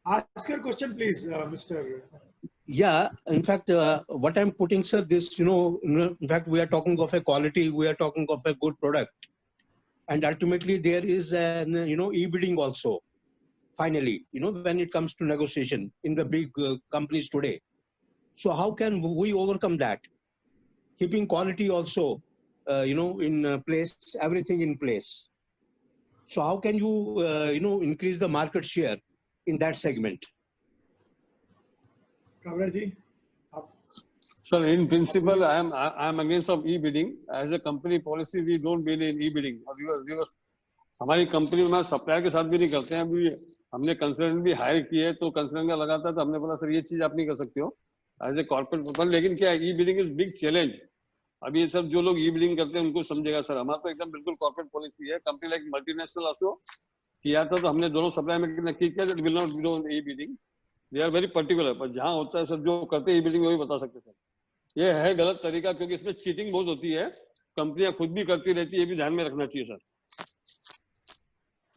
Ask your question, please, Mr. Yeah, in fact, what I'm putting, sir, this, in fact, we are talking of a quality, we are talking of a good product. And ultimately, there is an, e-bidding also, finally, when it comes to negotiation in the big companies today. So how can we overcome that? Keeping quality also, in place, everything in place. So how can you, increase the market share in that segment? Kavraj. Sir, in principle, I am against of e-bidding. As a company policy, we don't believe in e-bidding. हमारी company में supplier के साथ भी नहीं करते हैं. अभी हमने कंसल्टेंट भी हायर किए तो कंसल्टेंट का लगाता है तो हमने बोला सर ये चीज आप नहीं कर सकते हो एज ए कॉर्पोरेट पर्सन. लेकिन क्या ई बिडिंग इज बिग चैलेंज. अभी ये सब जो लोग ई बिडिंग करते हैं उनको समझेगा सर. हमारा तो एकदम बिल्कुल कॉर्पोरेट पॉलिसी है. कंपनी लाइक मल्टीनेशनल ऑल्सो किया था तो हमने दोनों सप्लायर में नक्की किया that will not do e bidding. They are very particular. पर जहाँ होता है सर जो करते हैं ई बिडिंग वही बता सकते सर. ये है गलत तरीका क्योंकि इसमें चीटिंग बहुत होती है. कंपनियां खुद भी करती रहती है. ये भी ध्यान में रखना चाहिए sir.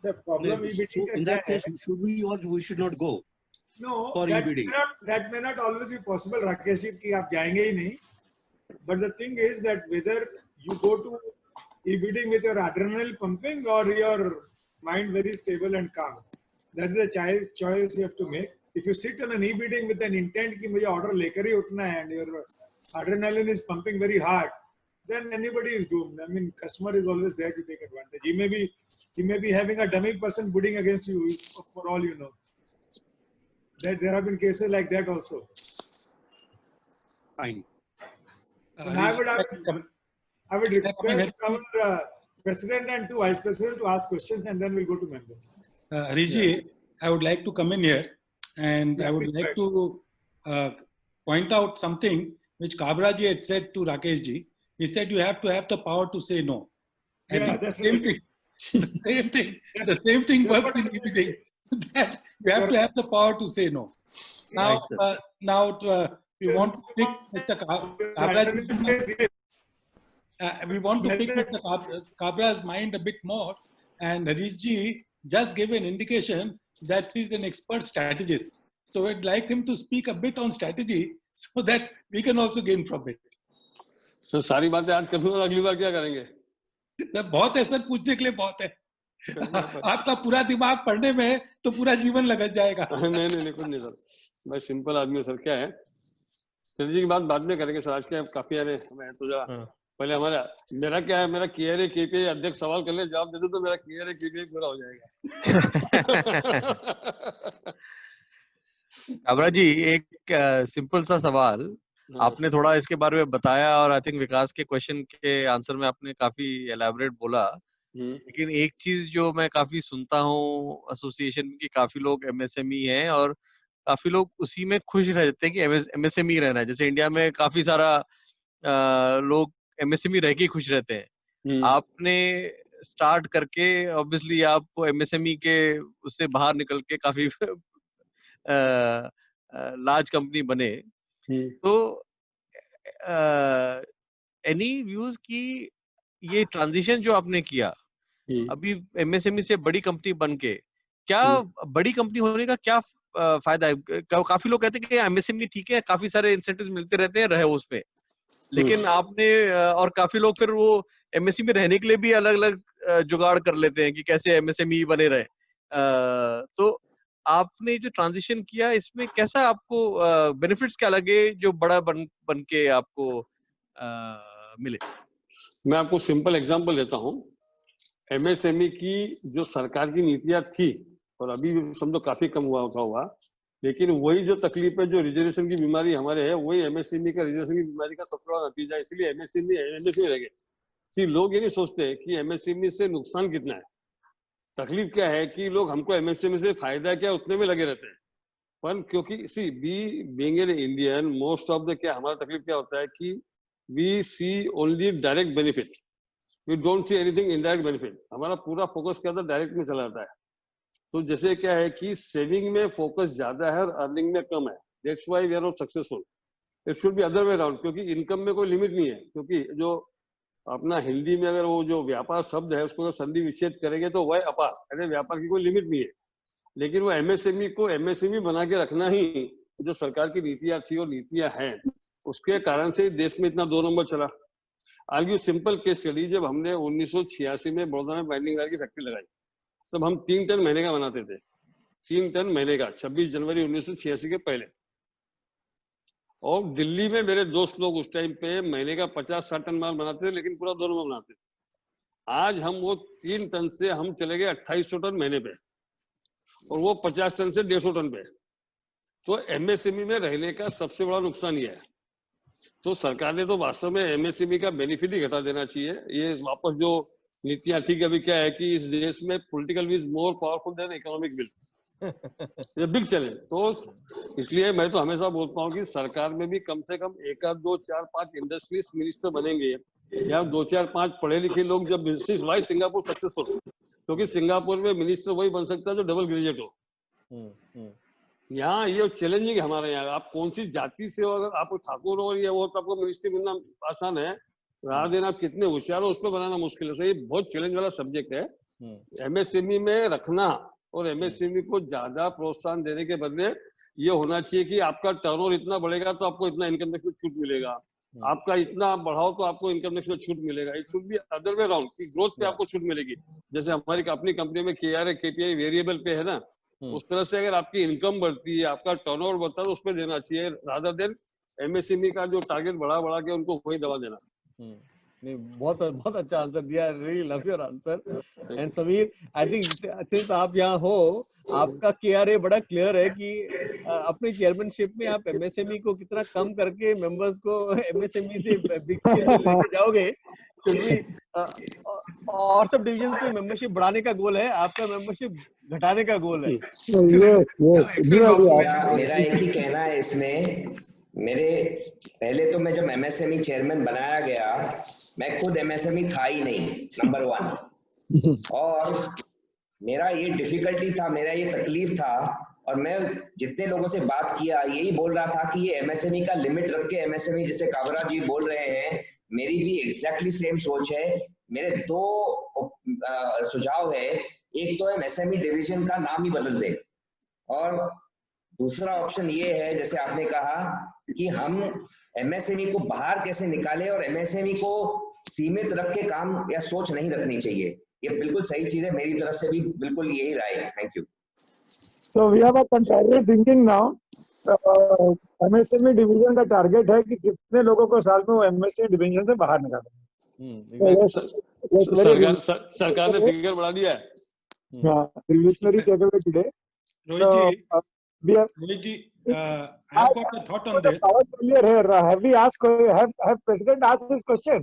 The problem so in that case, should we or we should not go? No, for e-bidding? That may not always be possible, Rakesh, कि आप जाएंगे ही नहीं. But the thing is that whether you go to e-bidding with your adrenaline pumping or your mind very stable and calm, that is a choice you have to make. If you sit on an e-bidding with an intent कि मुझे order लेकर ही उठना है and your adrenaline is pumping very hard, then anybody is doomed. I mean, customer is always there to take advantage. He may be having a dummy person bidding against you for all you know. There have been cases like that also. Fine. And I would request our president and two vice president to ask questions, and then we'll go to members. Riji, I would like to come in here, and I would like to point out something which Kavraj had said to Rakesh ji. He said you have to have the power to say no. And Yeah, that's right. The same thing works in e-bidding. You have to have the power to say no. Now we want to pick Mr. Kabra. We want to pick Mr. Kabra's mind a bit more, and Harish ji just gave an indication that he's an expert strategist. So I'd like him to speak a bit on strategy so that we can also gain from it. So सारी बातें आज कर दूंगा, अगली बार क्या करेंगे? Sir बहुत है सर, पूछने के लिए बहुत है। आपका पूरा दिमाग पढ़ने में तो पूरा जीवन लग जाएगा। नहीं कुछ नहीं सर, मैं सिंपल आदमी हूँ सर। क्या है सर जी की बात बाद में करेंगे सर, आज क्या काफी यार हमें तो जरा पहले हमारा मेरा क्या है, मेरा KRA KPI अध्यक्ष सवाल कर ले, जवाब दे दो तो मेरा KRA KPI पूरा हो जाएगा। काबरा जी एक सिंपल सा सवाल, आपने थोड़ा इसके बारे में बताया और आई थिंक विकास के क्वेश्चन के आंसर में आपने काफी एलैबोरेट बोला, लेकिन एक चीज जो मैं काफी सुनता हूँ एसोसिएशन की, काफी लोग MSME हैं और काफी लोग उसी में खुश रहते हैं कि MSME रहना है। जैसे इंडिया में काफी सारा लोग MSME रह के खुश रहते हैं। आपने स्टार्ट करके ऑब्वियसली आप MSME के उससे बाहर निकल के काफी लार्ज कंपनी बने, तो एनी व्यूज की ये ट्रांजिशन जो आपने किया अभी MSME से बड़ी कंपनी बन के, क्या बड़ी कंपनी होने का क्या फायदा है? काफी लोग कहते हैं कि MSME ठीक है, काफी सारे इंसेंटिव्स मिलते रहते हैं, रहे उसमें, लेकिन आपने और काफी लोग फिर वो MSME में रहने के लिए भी अलग अलग जुगाड़ कर लेते हैं कि कैसे MSME बने रहे। तो आपने जो ट्रांजिशन किया इसमें कैसा आपको बेनिफिट्स क्या लगे जो बड़ा बन के आपको मिले? मैं आपको सिंपल एग्जांपल देता हूँ। MSME की जो सरकार की नीतियां थी और अभी समझो काफी कम हुआ, लेकिन वही जो तकलीफ है, जो रिजर्वेशन की बीमारी हमारे है, वही MSME का रिजर्वेशन की बीमारी का सबसे बड़ा नतीजा है। इसलिए MSME रह गए। लोग ये नहीं सोचते कि MSME से नुकसान कितना है, तकलीफ क्या है कि लोग हमको MSME से फायदा क्या उतने में लगे रहते हैं। पर क्योंकि being an Indian, most of the क्या हमारा तकलीफ क्या होता है कि we see only direct benefit, we don't see anything indirect benefit. हमारा पूरा फोकस क्या होता है, डायरेक्ट में चला जाता है। तो जैसे क्या है कि सेविंग में फोकस ज्यादा है और अर्निंग में कम है, that's why we are not successful. It should be other way around, क्योंकि इनकम में कोई लिमिट नहीं है। क्योंकि जो अपना हिंदी में अगर वो जो व्यापार शब्द है उसको संधि विच्छेद करेंगे तो वह अपार, अरे व्यापार की कोई लिमिट नहीं है। लेकिन वो MSME को MSME बना के रखना ही जो सरकार की नीतियां थी और नीतियां हैं, उसके कारण से देश में इतना 2 नंबर चला। आगे सिंपल केस स्टडी, जब हमने 1986 में बड़ौदा में बाइंडिंग वायर की फैक्ट्री लगाई, तब हम 3 टन महीने का बनाते थे। 3 टन महीने का, 26 जनवरी 1986 के पहले। और दिल्ली में मेरे दोस्त लोग उस टाइम पे महीने का 50-60 टन माल बनाते थे, लेकिन पूरा 2 नंबर बनाते थे। आज हम वो 3 टन से हम चले गए 2800 टन महीने पे, और वो 50 टन से 150 टन पे। तो MSME में रहने का सबसे बड़ा नुकसान ये है। तो सरकार ने तो वास्तव में MSME का बेनिफिट ही घटा देना चाहिए। ये वापस जो नीतियां थी, अभी क्या है कि इस देश में political will is more powerful than economic will, ये बिग चैलेंज। तो इसलिए मैं तो हमेशा बोलता हूँ कि सरकार में भी कम से कम 1 आध 2 4 5 इंडस्ट्रीज मिनिस्टर बनेंगे, या 2 4 5 पढ़े लिखे लोग जब बिजनेस वाइज सिंगापुर सक्सेसफुल, क्योंकि सिंगापुर में मिनिस्टर वही बन सकता है जो डबल ग्रेजुएट हो। यहाँ ये चैलेंजिंग है हमारे यहाँ। आप कौन सी जाति से हो, अगर आप ठाकुर हो या वो, तो आपको मिनिस्ट्री मिलना आसान है, राह देना आप कितने होशियार हो उसको बनाना मुश्किल है। तो ये बहुत चैलेंज वाला सब्जेक्ट है MSME में रखना। और MSME को ज्यादा प्रोत्साहन देने के बदले ये होना चाहिए कि आपका टर्नओवर इतना बढ़ेगा तो आपको इतना इनकम टैक्स में छूट मिलेगा, आपका इतना बढ़ाओ तो आपको इनकम टैक्स में छूट मिलेगा। It should be other way around कि ग्रोथ पे आपको छूट मिलेगी। जैसे हमारी अपनी कंपनी में KRA KPI वेरिएबल पे है ना, उस तरह से अगर आपकी इनकम बढ़ती है, आपका टर्नओवर बढ़ता है, तो उस पर देना चाहिए, रादर देन MSME का जो टारगेट बढ़ा के उनको वही दबा देना। नहीं, बहुत अच्छा आंसर दिया, really love your answer. And Sameer, I think since आप यहाँ हो, आपका KRA बड़ा क्लियर है कि अपने चेयरमैनशिप में आप MSME को कितना कम करके मेंबर्स को MSME से बिग लेके जाओगे। और सब डिवीजन पे मेंबरशिप बढ़ाने का गोल है, आपका मेंबरशिप घटाने का गोल है। मेरा एक ही कहना है इसमें, मेरे पहले तो मैं जब MSME चेयरमैन बनाया गया, मैं खुद MSME था ही नहीं, नंबर 1। और मेरा ये डिफिकल्टी था, मेरा ये तकलीफ था और मैं जितने लोगों से बात किया यही बोल रहा था कि ये एमएसएमई का लिमिट रख के एमएसएमई जैसे काबरा जी बोल रहे हैं, मेरी भी एग्जैक्टली सेम सोच है। मेरे दो सुझाव है, एक तो एमएसएमई डिवीजन का नाम ही बदल दे, और दूसरा ऑप्शन ये है जैसे आपने कहा कि हम एमएसएमई को बाहर कैसे निकालें, और एमएसएमई को सीमित रख के काम या सोच नहीं रखनी चाहिए। ये बिल्कुल सही चीज है, मेरी तरफ से भी बिल्कुल यही राय है। Thank you. So we have a contrary thinking now. MSME division का टारगेट है कि कितने लोगों को साल में वो MSME डिवीजन से बाहर निकालें। सरकार ने फिगर बढ़ा दिया है। Revolutionary takeaway today. Rohit ji, I've got a thought on this. Have President asked this question?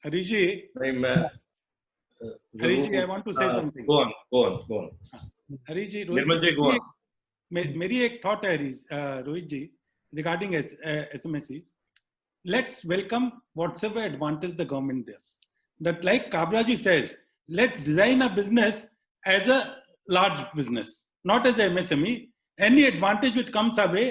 Harish ji, I want to say something. Go on. Harish ji, Nirmal ji, go on. मेरी एक thought है रोहित जी regarding SMSEs. Let's welcome whatever advantage the government does. That, like Kabra ji says, let's design a business as a large business, not as a MSME. Any advantage which comes our way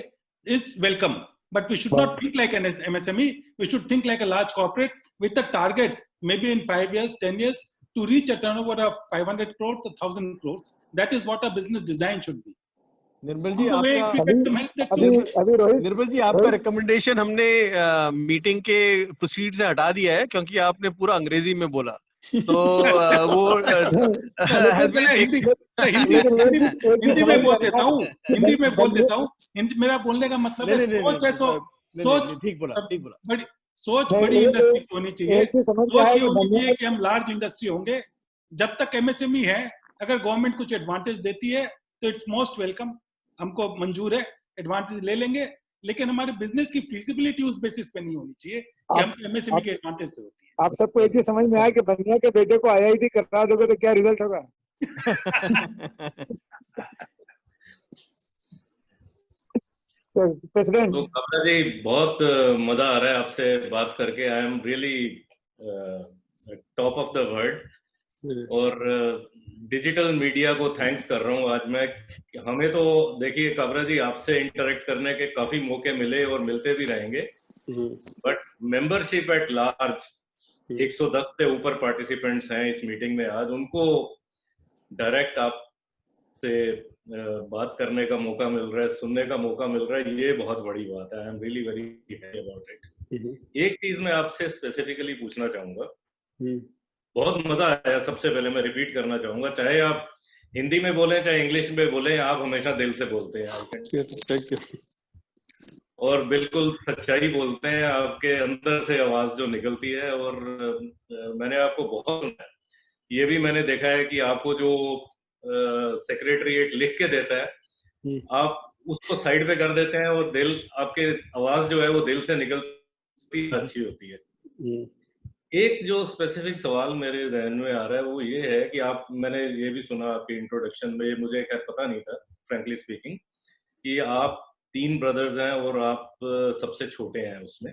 is welcome, but we should not think like an MSME. We should think like a large corporate with a target, maybe in 5 years, 10 years, to reach a turnover of 500 crores, 1,000 crores. That is what a business design should be. निर्मल जी, आपका recommendation हमने meeting के proceed से हटा दिया है क्योंकि आपने पूरा अंग्रेजी में बोला। तो वो हिंदी में बोल देता हूँ। मेरा बोलने का मतलब है सोच ठीक बोला। बड़ी सोच बड़ी इंडस्ट्री की होनी चाहिए। सोच ये होनी चाहिए कि हम लार्ज इंडस्ट्री होंगे। जब तक एमएसएमई है, अगर गवर्नमेंट कुछ एडवांटेज देती है तो इट्स मोस्ट वेलकम, हमको मंजूर है, एडवांटेज ले लेंगे, लेकिन हमारे बिजनेस की फीजिबिलिटी उस बेसिस पे नहीं होनी चाहिए कि हम एमएसएमई के एडवांटेज से होती है। आप सबको एक ही समझ में आया कि बनिया के बेटे को आईआईटी करा दोगे तो क्या रिजल्ट होगा? प्रेसिडेंट, तो कपिला जी, बहुत मजा आ रहा है आपसे बात करके। I am really top of the world, और डिजिटल मीडिया को थैंक्स कर रहा हूँ आज मैं। हमें तो देखिए कबरा जी, आपसे इंटरेक्ट करने के काफी मौके मिले और मिलते भी रहेंगे, बट मेंबरशिप एट लार्ज 110 से ऊपर पार्टिसिपेंट्स हैं इस मीटिंग में आज, उनको डायरेक्ट आपसे बात करने का मौका मिल रहा है, सुनने का मौका मिल रहा है, ये बहुत बड़ी बात है। I am really very happy about it. एक चीज मैं आपसे स्पेसिफिकली पूछना चाहूंगा, बहुत मजा आया। सबसे पहले मैं रिपीट करना चाहूंगा, चाहे आप हिंदी में बोलें चाहे इंग्लिश में बोलें, आप हमेशा दिल से बोलते हैं और बिल्कुल सच्चाई बोलते हैं। आपके अंदर से आवाज जो निकलती है, और मैंने आपको बहुत सुना है, ये भी मैंने देखा है कि आपको जो सेक्रेटरीएट लिख के देता है, आप उसको साइड पे कर देते हैं और दिल, आपके आवाज जो है वो दिल से निकलती अच्छी होती है। एक जो स्पेसिफिक सवाल मेरे जहन में आ रहा है वो ये है कि आप, मैंने ये भी सुना आपके इंट्रोडक्शन में, मुझे खैर पता नहीं था फ्रैंकली स्पीकिंग, कि आप 3 ब्रदर्स हैं और आप सबसे छोटे हैं उसमें,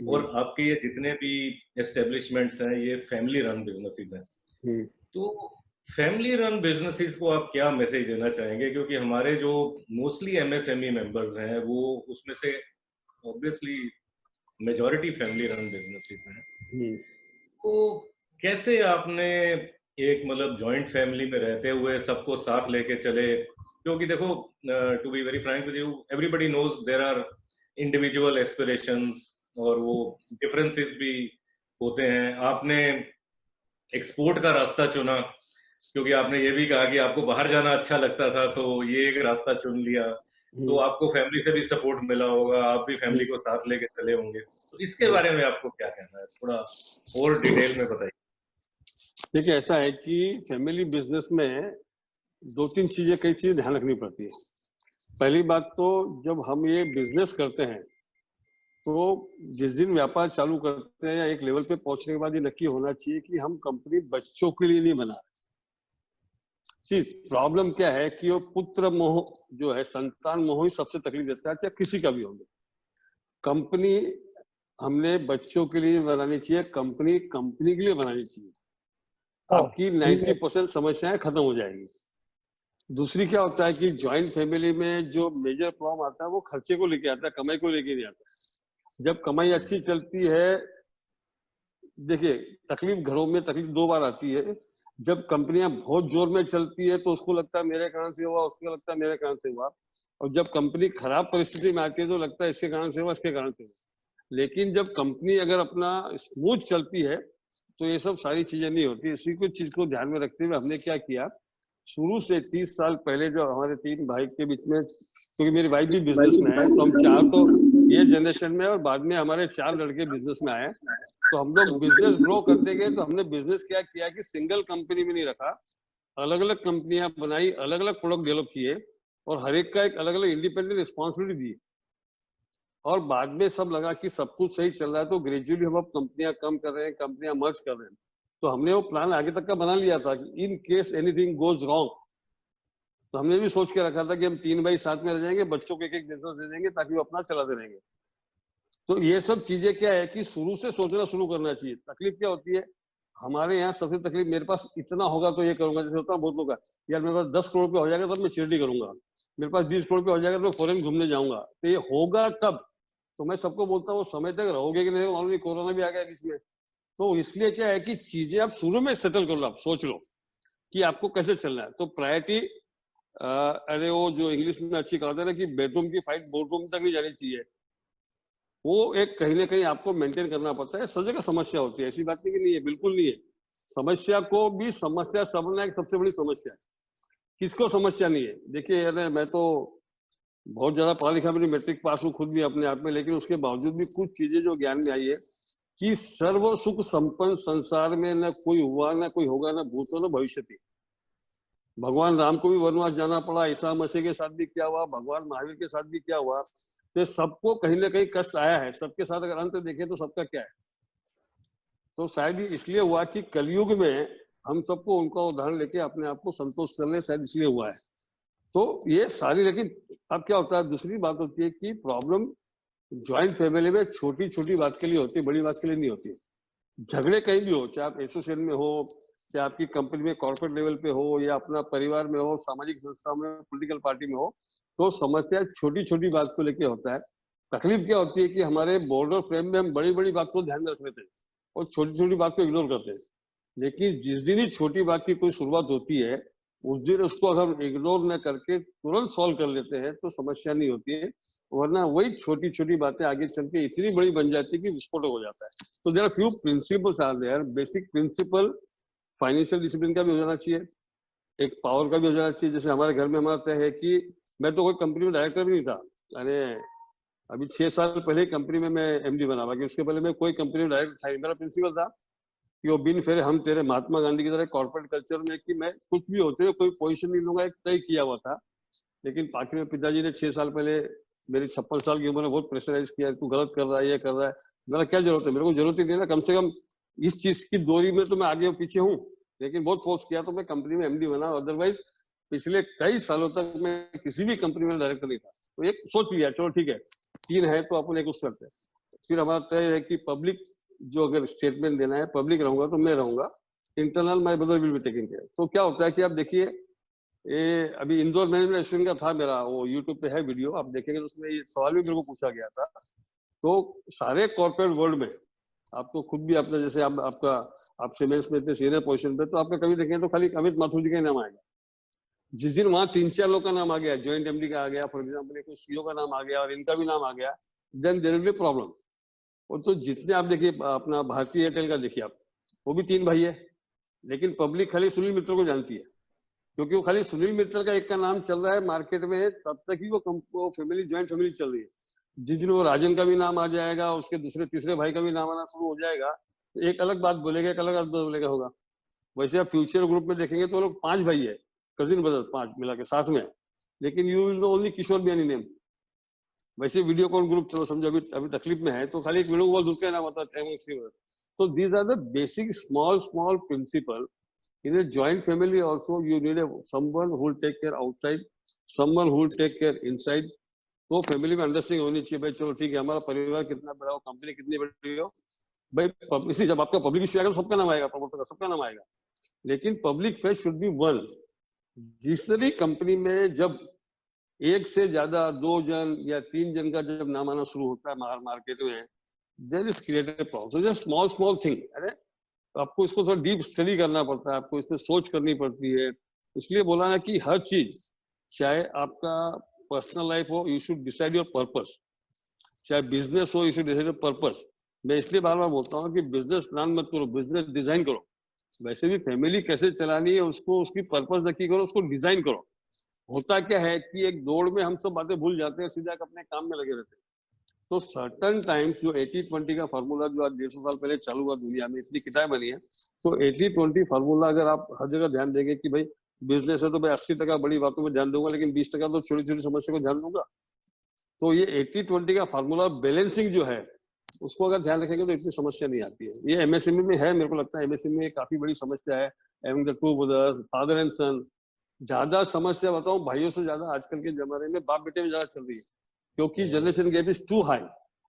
और आपके ये जितने भी एस्टेब्लिशमेंट्स हैं ये फैमिली रन बिजनेसेस हैं। तो फैमिली रन बिजनेसेस को आप क्या मैसेज देना चाहेंगे? क्योंकि हमारे जो मोस्टली एमएसएमई मेंबर्स हैं वो उसमें से obviously majority family run businesses हैं। तो कैसे आपने एक मतलब जॉइंट फैमिली में रहते हुए सबको साथ लेके चले? क्योंकि देखो, to be very frank with you, everybody knows there are individual aspirations और वो डिफरेंसेस भी होते हैं। आपने एक्सपोर्ट का रास्ता चुना क्योंकि आपने ये भी कहा कि आपको बाहर जाना अच्छा लगता था, तो ये एक रास्ता चुन लिया। तो आपको फैमिली से भी सपोर्ट मिला होगा, आप भी फैमिली को साथ लेके चले होंगे, तो इसके बारे में आपको क्या कहना है, थोड़ा और डिटेल में बताइए। देखिए, ऐसा है कि फैमिली बिजनेस में 2-3 चीजें, कई चीजें ध्यान रखनी पड़ती है। पहली बात तो जब हम ये बिजनेस करते हैं तो जिस दिन व्यापार चालू करते हैं या एक लेवल पे पहुंचने के बाद ये नक्की होना चाहिए कि हम कंपनी बच्चों के लिए नहीं बना रहे। प्रॉब्लम क्या है कि वो पुत्र मोह जो है, संतान मोह ही सबसे तकलीफ देता है, चाहे किसी का भी हो। कंपनी हमने बच्चों के लिए बनानी चाहिए, कंपनी के लिए बनानी चाहिए। आपकी 90% समस्याएं खत्म हो जाएगी। दूसरी क्या होता है कि ज्वाइंट फैमिली में जो मेजर प्रॉब्लम आता है वो खर्चे को लेके आता है, कमाई को लेके नहीं आता। जब कमाई अच्छी चलती है, देखिए तकलीफ घरों में तकलीफ दो बार आती है। जब कंपनियां बहुत जोर में चलती है तो उसको लगता है मेरे कारण से हुआ, उसको लगता है मेरे कारण से हुआ, और जब कंपनी खराब परिस्थिति में आती है तो लगता है इसके कारण से हुआ, इसके कारण से हुआ। लेकिन जब कंपनी अगर अपना स्मूथ चलती है तो ये सब सारी चीजें नहीं होती। इसी को चीज को ध्यान में रखते हुए हमने क्या किया, शुरू से 30 साल पहले जो हमारे 3 भाई के बीच में, क्योंकि मेरी वाइफ भी बिजनेस में है, तो हम 4 तो ये जनरेशन में और बाद में हमारे 4 लड़के बिजनेस में आए, तो हम लोग बिजनेस ग्रो करते गए। तो हमने बिजनेस क्या किया कि सिंगल कंपनी में नहीं रखा, अलग अलग कंपनियां बनाई, अलग अलग प्रोडक्ट डेवलप किए और हर एक का एक अलग अलग इंडिपेंडेंट रिस्पॉन्सिबिलिटी दी। और बाद में सब लगा कि सब कुछ सही चल रहा है तो ग्रेजुअली हम अब कंपनियां कम कर रहे हैं, कंपनियां मर्ज कर रहे हैं। तो हमने वो प्लान आगे तक का बना लिया था कि in case anything goes wrong, तो हमने भी सोच के रखा था कि हम 3 भाई साथ में रह जाएंगे, बच्चों को एक बिजनेस दे देंगे ताकि वो अपना चलाते रहेंगे। तो ये सब चीजें क्या है कि शुरू से सोचना शुरू करना चाहिए। तकलीफ क्या होती है हमारे यहाँ, सबसे तकलीफ मेरे पास इतना होगा तो ये करूंगा, जैसे होता है बहुत लोग का यार मेरे पास 10 करोड़ रुपये हो जाएगा तब मैं चैरिटी करूंगा, मेरे पास 20 करोड़ रुपये हो जाएगा तो मैं फॉरेन घूमने जाऊंगा। तो ये होगा तब, तो मैं सबको बोलता हूँ वो समय तक रहोगे कि नहीं, मालूम नहीं, कोरोना भी आ गया बीच में। तो इसलिए क्या है कि चीजें आप शुरू में सेटल कर लो, आप सोच लो कि आपको कैसे चलना है। तो प्रायोरिटी, अरे वो जो इंग्लिश में अच्छी कहते हैं ना कि बेडरूम की फाइट बोर्डरूम तक नहीं जानी चाहिए, वो एक कहीं ना कहीं आपको मेंटेन करना पड़ता है। सब जगह समस्या होती है, ऐसी बात नहीं कि नहीं है, बिल्कुल नहीं है। समस्या को भी समस्या समझना एक सबसे बड़ी समस्या है। किसको समस्या नहीं है? देखिए अरे मैं तो बहुत ज्यादा पढ़ा लिखा, मेरी मैट्रिक पास हूँ खुद भी अपने आप में, लेकिन उसके बावजूद भी कुछ चीजें जो ज्ञान में आई है कि सर्व सुख संपन्न संसार में न कोई हुआ, न कोई होगा, न भूतो न भविष्यति। भगवान राम को भी वनवास जाना पड़ा, ईसा मसीह के साथ भी क्या हुआ, भगवान महावीर के साथ भी क्या हुआ, तो सबको कहीं ना कहीं कष्ट आया है। सबके साथ अगर अंत देखें तो सबका क्या है, तो शायद इसलिए हुआ कि कलयुग में हम सबको उनका उदाहरण लेके अपने आप को संतोष कर ले, शायद इसलिए हुआ है। तो ये सारी, लेकिन अब क्या होता है, दूसरी बात होती है कि प्रॉब्लम ज्वाइंट फैमिली में छोटी छोटी बात के लिए होती है, बड़ी बात के लिए नहीं होती। झगड़े कहीं भी हो, चाहे आप एसोसिएशन में हो, चाहे आपकी कंपनी में कॉर्पोरेट लेवल पे हो, या अपना परिवार में हो, सामाजिक संस्था में, पॉलिटिकल पार्टी में हो, तो समस्या छोटी छोटी बात को लेके होता है। तकलीफ क्या होती है कि हमारे बॉर्डर फ्रेम में हम बड़ी बड़ी बात को ध्यान में रख लेते हैं और छोटी छोटी बात को इग्नोर करते हैं। लेकिन जिस दिन ही छोटी बात की कोई शुरुआत होती है उस दिन उसको अगर इग्नोर न करके तुरंत सॉल्व कर लेते हैं तो समस्या नहीं होती है, वरना वही छोटी छोटी बातें आगे चल के इतनी बड़ी बन जाती है कि विस्फोट हो जाता है। तो there are few principles are there, basic principle financial discipline का भी हो जाना चाहिए, एक पावर का भी हो जाना चाहिए। जैसे हमारे घर में हमारा तय है कि मैं तो कोई कंपनी में डायरेक्टर भी नहीं था, अरे अभी 6 साल पहले कंपनी में मैं एमडी बना, बाकी उसके पहले मैं कोई कंपनी में डायरेक्टर था। मेरा प्रिंसिपल था कि वो बिन फेरे हम तेरे महात्मा गांधी की तरह कॉर्पोरेट कल्चर में कि मैं कुछ भी होते हुए कोई पोजीशन नहीं लूंगा, एक तय किया हुआ था। लेकिन पाकि में पिताजी ने 6 साल पहले मेरी 56 साल की उम्र में बहुत प्रेशराइज किया, तू गलत कर रहा है, ये कर रहा है। मेरा क्या जरूरत है, मेरे को जरूरत ही नहीं है ना, कम से कम इस चीज की दूरी में तो मैं आगे और पीछे हूँ। लेकिन बहुत फोर्स किया तो मैं कंपनी में एमडी बना, अदरवाइज पिछले कई सालों तक मैं किसी भी कंपनी में डायरेक्टर नहीं था। तो एक सोच लिया चलो ठीक है 3 है तो अपन एक उस करते हैं। फिर हमारा तय है कि पब्लिक जो अगर स्टेटमेंट देना है पब्लिक रहूंगा तो मैं रहूंगा, internal my brother will be taking care. तो क्या होता है कि आप देखिए ये अभी इंदौर मैनेजमेंट एसोसिएशन का था मेरा, वो यूट्यूब पे है वीडियो, आप देखेंगे तो उसमें ये सवाल भी मेरे को पूछा गया था। तो सारे कॉर्पोरेट वर्ल्ड में आप तो खुद भी आपने जैसे आप सीमेंट्स में इतने सीनियर पोजीशन पे, तो आपने कभी देखें तो खाली अमित माथुर जी का नाम आएगा। जिस दिन वहां 3-4 लोग का नाम आ गया, ज्वाइंट एमडी का आ गया, फॉर एग्जाम्पल कोई सीईओ का नाम आ गया और इनका भी नाम आ गया, then there will be problem. और तो जितने आप देखिए अपना भारतीय एयरटेल का देखिए आप, वो भी 3 भाई है, लेकिन पब्लिक खाली सुनील मित्तल को जानती है, क्योंकि वो खाली सुनील मित्तल का एक का नाम चल रहा है मार्केट में, तब तक ही वो फैमिली ज्वाइंट फैमिली चल रही है। जिस दिन वो राजन का भी नाम आ जाएगा, उसके दूसरे तीसरे भाई का भी नाम आना शुरू हो जाएगा, तो एक अलग बात बोलेगा, एक अलग अर्थ बोलेगा होगा। वैसे आप फ्यूचर ग्रुप में देखेंगे तो लोग 5 भाई है, कजिन ब्रदर 5 मिला के साथ में, लेकिन you will know only Kishore Biyani name. वैसे वीडियो कॉल ग्रुप चलो समझो अभी तकलीफ में है तो खाली एक वीडियो कॉल दूसरे नाम होता है। तो these are the basic small principle in a joint family also. You need someone who will take care outside, someone who will take care inside. तो फैमिली में अंडरस्टैंडिंग होनी चाहिए भाई, चलो ठीक है हमारा परिवार कितना बड़ा हो, कंपनी कितनी बड़ी हो भाई, इसी जब आपका पब्लिक इश्यू आएगा सबका नाम आएगा, प्रमोटर का सबका नाम आएगा, लेकिन public face should be one. जिसरी कंपनी में जब एक से ज्यादा 2 जन या 3 जन का जब नाम आना शुरू होता है मार्केट में, there is created problem. Just small thing. अरे आपको इसको थोड़ा डीप स्टडी करना पड़ता है, आपको इसमें सोच करनी पड़ती है। इसलिए बोला ना कि हर चीज, चाहे आपका पर्सनल लाइफ हो, you should decide your purpose, चाहे बिजनेस हो, you should decide your purpose. मैं इसलिए बार बार बोलता हूँ कि बिजनेस प्लान मत करो, बिजनेस डिजाइन करो। वैसे भी फैमिली कैसे चलानी है उसको, उसकी पर्पस नक्की करो, उसको डिजाइन करो। होता क्या है कि एक दौड़ में हम सब बातें भूल जाते हैं, सीधा अपने काम में लगे रहते हैं। तो सर्टन टाइम जो 80-20 का फार्मूला जो आज 150 साल पहले चालू हुआ दुनिया में, इतनी किताबें बनी है, तो 80-20 फार्मूला अगर आप हर जगह ध्यान देंगे कि भाई बिजनेस है तो भाई 80% बड़ी बातों में ध्यान दूंगा, लेकिन 20% तो छोटी छोटी समस्या को ध्यान दूंगा। तो ये 80-20 का फार्मूला बैलेंसिंग जो है, उसको अगर ध्यान रखेंगे तो इतनी समस्या नहीं आती है। ये एमएसएमई में है, मेरे को लगता है एमएसएमई में काफी बड़ी समस्या है। Even the two brothers, father and son, ज्यादा समस्या बताऊं भाइयों से ज्यादा आजकल के जमाने में बाप बेटे में ज्यादा चल रही है, क्योंकि generation gap is too high.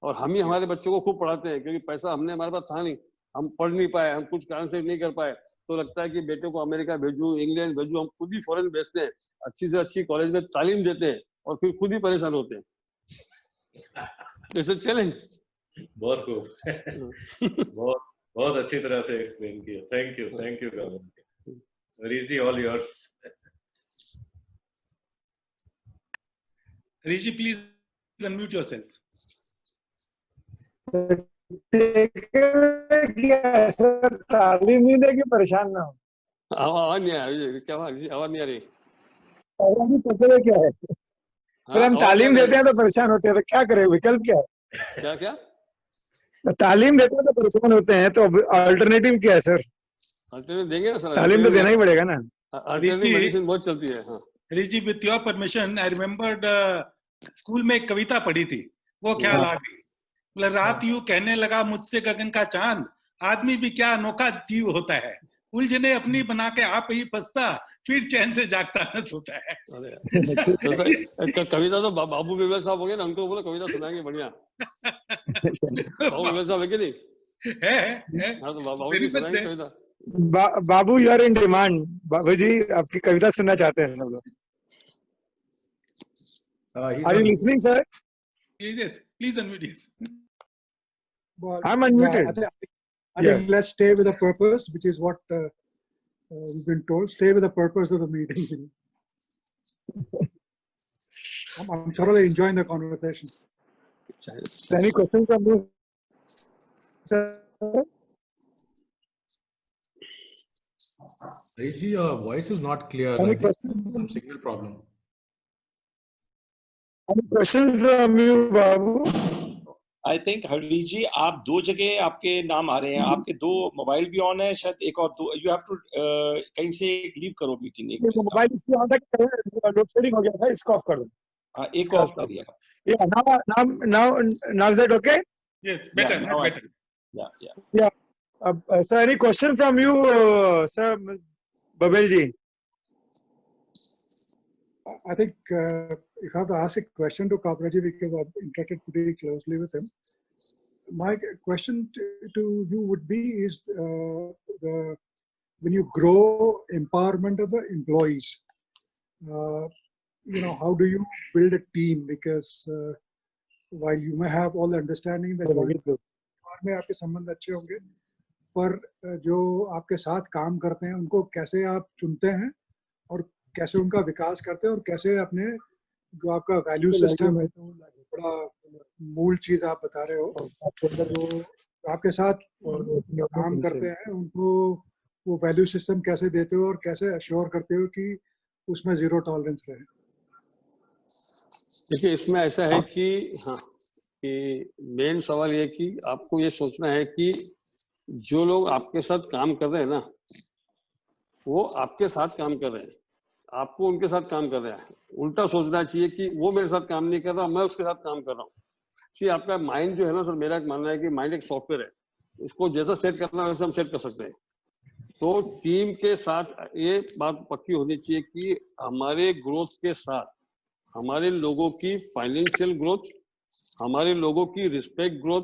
और हम ही हमारे बच्चों को खूब पढ़ाते हैं, क्योंकि पैसा हमारे पास था नहीं, हम पढ़ नहीं पाए, हम कुछ कारण से नहीं कर पाए, तो लगता है कि बेटे को अमेरिका भेजूं, इंग्लैंड भेजूं। हम खुद ही फॉरेन भेजते हैं, अच्छी से अच्छी कॉलेज में तालीम देते हैं, और फिर खुद ही परेशान होते हैं। चैलेंज बहुत खूब बहुत अच्छी तरह से एक्सप्लेन किया। Thank you Harish ji, all yours. Harish ji, please unmute yourself. Sir तालीम नहीं देगी, परेशान ना हो। आवाज नहीं आ रही, क्या आवाज नहीं आ रही? क्या है फिर हम तालीम देते हैं तो परेशान होते हैं, तो क्या करें, विकल्प क्या है? क्या तालीम देते हैं तो परेशान होते हैं, तो अल्टरनेटिव क्या है सर? अल्टरनेटिव देंगे ना सर, तालीम तो देना ही पड़ेगा ना। अल्टरनेटिव मेडिसिन बहुत चलती है। हाँ Harish ji, with your permission, I remembered school में एक कविता पढ़ी थी, वो ख्याल आ गई। मतलब रात यूं कहने लगा मुझसे गगन का चांद, आदमी भी क्या अनोखा जीव होता है, उलझने अपनी बना के आप ही फंसता, फिर चैन से जागता न सोता है। तो कविता तो बाबू विवेक साहब हो गए ना, उनको बोलो कविता सुनाएंगे बढ़िया। बाबू विवेक साहब है कि नहीं? है। हाँ, तो बाबू जी सुनाएंगे कविता। बाबू यू आर इन डिमांड। बाबू जी आपकी कविता सुनना चाहते हैं सब लोग। Are you listening, sir? Yes, please unmute yourself. Well, I'm unmuted. I think let's stay with the purpose, which is what we've been told. Stay with the purpose of the meeting. I'm thoroughly enjoying the conversation. Any questions from you, sir? Harish, your voice is not clear. Any questions? Some signal problem. Any questions from you, Babu? I think Harish ji, आप 2 जगह आपके नाम आ रहे हैं, आपके 2 mobile भी on है, शायद एक और 2 यू हैव टू कहीं से लीव करो मीटिंग। एक मोबाइल इसलिए ऑन था कि लोड शेडिंग हो गया था, इसको ऑफ कर दो। हाँ, एक ऑफ करिएगा। Now is that okay? Yes, better. Yeah. So any question from you, sir, Babel ji? I think if I have to ask a question to Kapraji, because I've interacted pretty closely with him. My question to you would be is when you grow empowerment of the employees, how do you build a team? Because while you may have all the understanding that में आपके संबंध अच्छे होंगे, पर जो आपके साथ काम करते हैं उनको कैसे आप चुनते हैं और कैसे उनका विकास करते हैं, और कैसे अपने जो आपका वैल्यू सिस्टम है, तो बड़ा मूल चीज आप बता रहे हो, तो आपके साथ काम करते हैं उनको वो वैल्यू सिस्टम कैसे देते हो और कैसे अश्योर करते हो कि उसमें 0 टॉलरेंस रहे? देखिए, इसमें ऐसा है कि हाँ, कि मेन सवाल ये कि आपको ये सोचना है कि जो लोग आपके साथ काम कर रहे हैं ना, वो आपके साथ काम कर रहे हैं, आपको उनके साथ काम कर रहा है। उल्टा सोचना चाहिए कि वो मेरे साथ काम नहीं कर रहा, मैं उसके साथ काम कर रहा हूँ। सी आपका माइंड जो है ना सर, मेरा एक मानना है कि माइंड एक सॉफ्टवेयर है, इसको जैसा सेट करना है वैसे हम सेट कर सकते हैं। तो टीम के साथ ये बात पक्की होनी चाहिए कि हमारे ग्रोथ के साथ हमारे लोगों की फाइनेंशियल ग्रोथ, हमारे लोगों की रिस्पेक्ट ग्रोथ,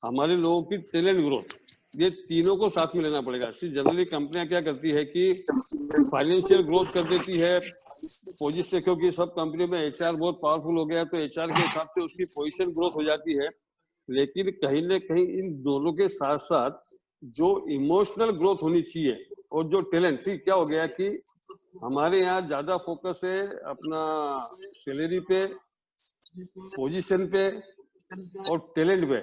हमारे लोगों की टैलेंट ग्रोथ, ये तीनों को साथ में लेना पड़ेगा। जनरली कंपनियां क्या करती है कि फाइनेंशियल ग्रोथ कर देती है पोजीशन, क्योंकि सब कंपनियों में एचआर बहुत पावरफुल हो गया तो एचआर के हिसाब से उसकी पोजीशन ग्रोथ हो जाती है। लेकिन कहीं ना कहीं इन दोनों के साथ साथ जो इमोशनल ग्रोथ होनी चाहिए और जो टैलेंट, क्या हो गया कि हमारे यहाँ ज्यादा फोकस है अपना सैलरी पे, पोजीशन पे और टैलेंट पे,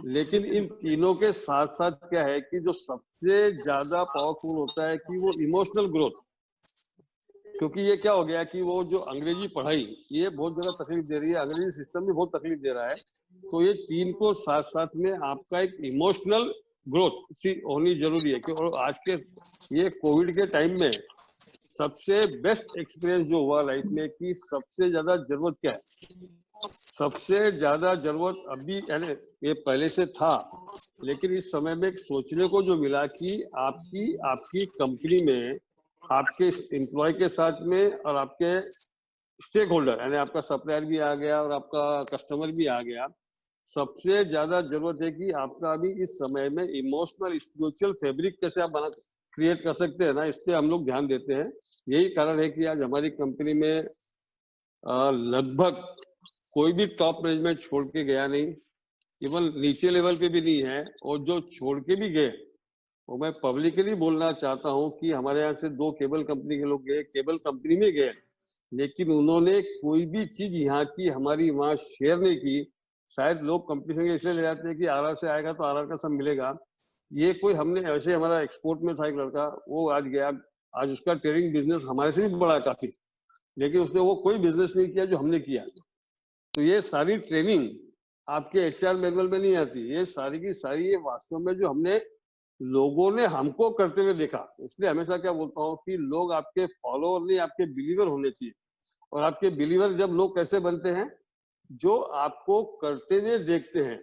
लेकिन इन तीनों के साथ साथ क्या है कि जो सबसे ज्यादा पावरफुल होता है कि वो इमोशनल ग्रोथ। क्योंकि ये क्या हो गया कि वो जो अंग्रेजी पढ़ाई ये बहुत ज्यादा तकलीफ दे रही है, अंग्रेजी सिस्टम भी बहुत तकलीफ दे रहा है। तो ये तीन को साथ साथ में आपका एक इमोशनल ग्रोथ होनी जरूरी है। क्योंकि आज के ये कोविड के टाइम में सबसे बेस्ट एक्सपीरियंस जो हुआ लाइफ में कि सबसे ज्यादा जरूरत क्या है, सबसे ज्यादा जरूरत अभी, यानी ये पहले से था लेकिन इस समय में सोचने को जो मिला कि आपकी कंपनी में आपके एम्प्लॉय के साथ में और आपके स्टेक होल्डर यानी आपका सप्लायर भी आ गया और आपका कस्टमर भी आ गया, सबसे ज्यादा जरूरत है कि आपका अभी इस समय में इमोशनल स्पिरिचुअल फैब्रिक कैसे आप क्रिएट कर सकते हैं ना, इस पे हम लोग ध्यान देते हैं। यही कारण है कि आज हमारी कंपनी में लगभग कोई भी टॉप मैनेजमेंट छोड़ के गया नहीं, इवन नीचे लेवल पे भी नहीं है, और जो छोड़ के भी गए वो मैं पब्लिकली बोलना चाहता हूं कि हमारे यहाँ से 2 केबल कंपनी के लोग गए, केबल कंपनी में गए, लेकिन उन्होंने कोई भी चीज यहाँ की हमारी वहाँ शेयर नहीं की। शायद लोग कंपटीशन के इसलिए ले जाते हैं कि आरआर से आएगा तो आरआर का सब मिलेगा। ये कोई हमने ऐसे, हमारा एक्सपोर्ट में था एक लड़का, वो आज गया, आज उसका ट्रेडिंग बिजनेस हमारे से भी बड़ा काफी, लेकिन उसने वो कोई बिजनेस नहीं किया जो हमने किया। तो ये सारी ट्रेनिंग आपके एचआर मैनुअल में नहीं आती, ये सारी की सारी ये वास्तव में जो हमने लोगों ने हमको करते हुए देखा। इसलिए हमेशा क्या बोलता हूँ कि लोग आपके फॉलोअर नहीं आपके बिलीवर होने चाहिए। और आपके बिलीवर जब लोग कैसे बनते हैं, जो आपको करते हुए देखते हैं।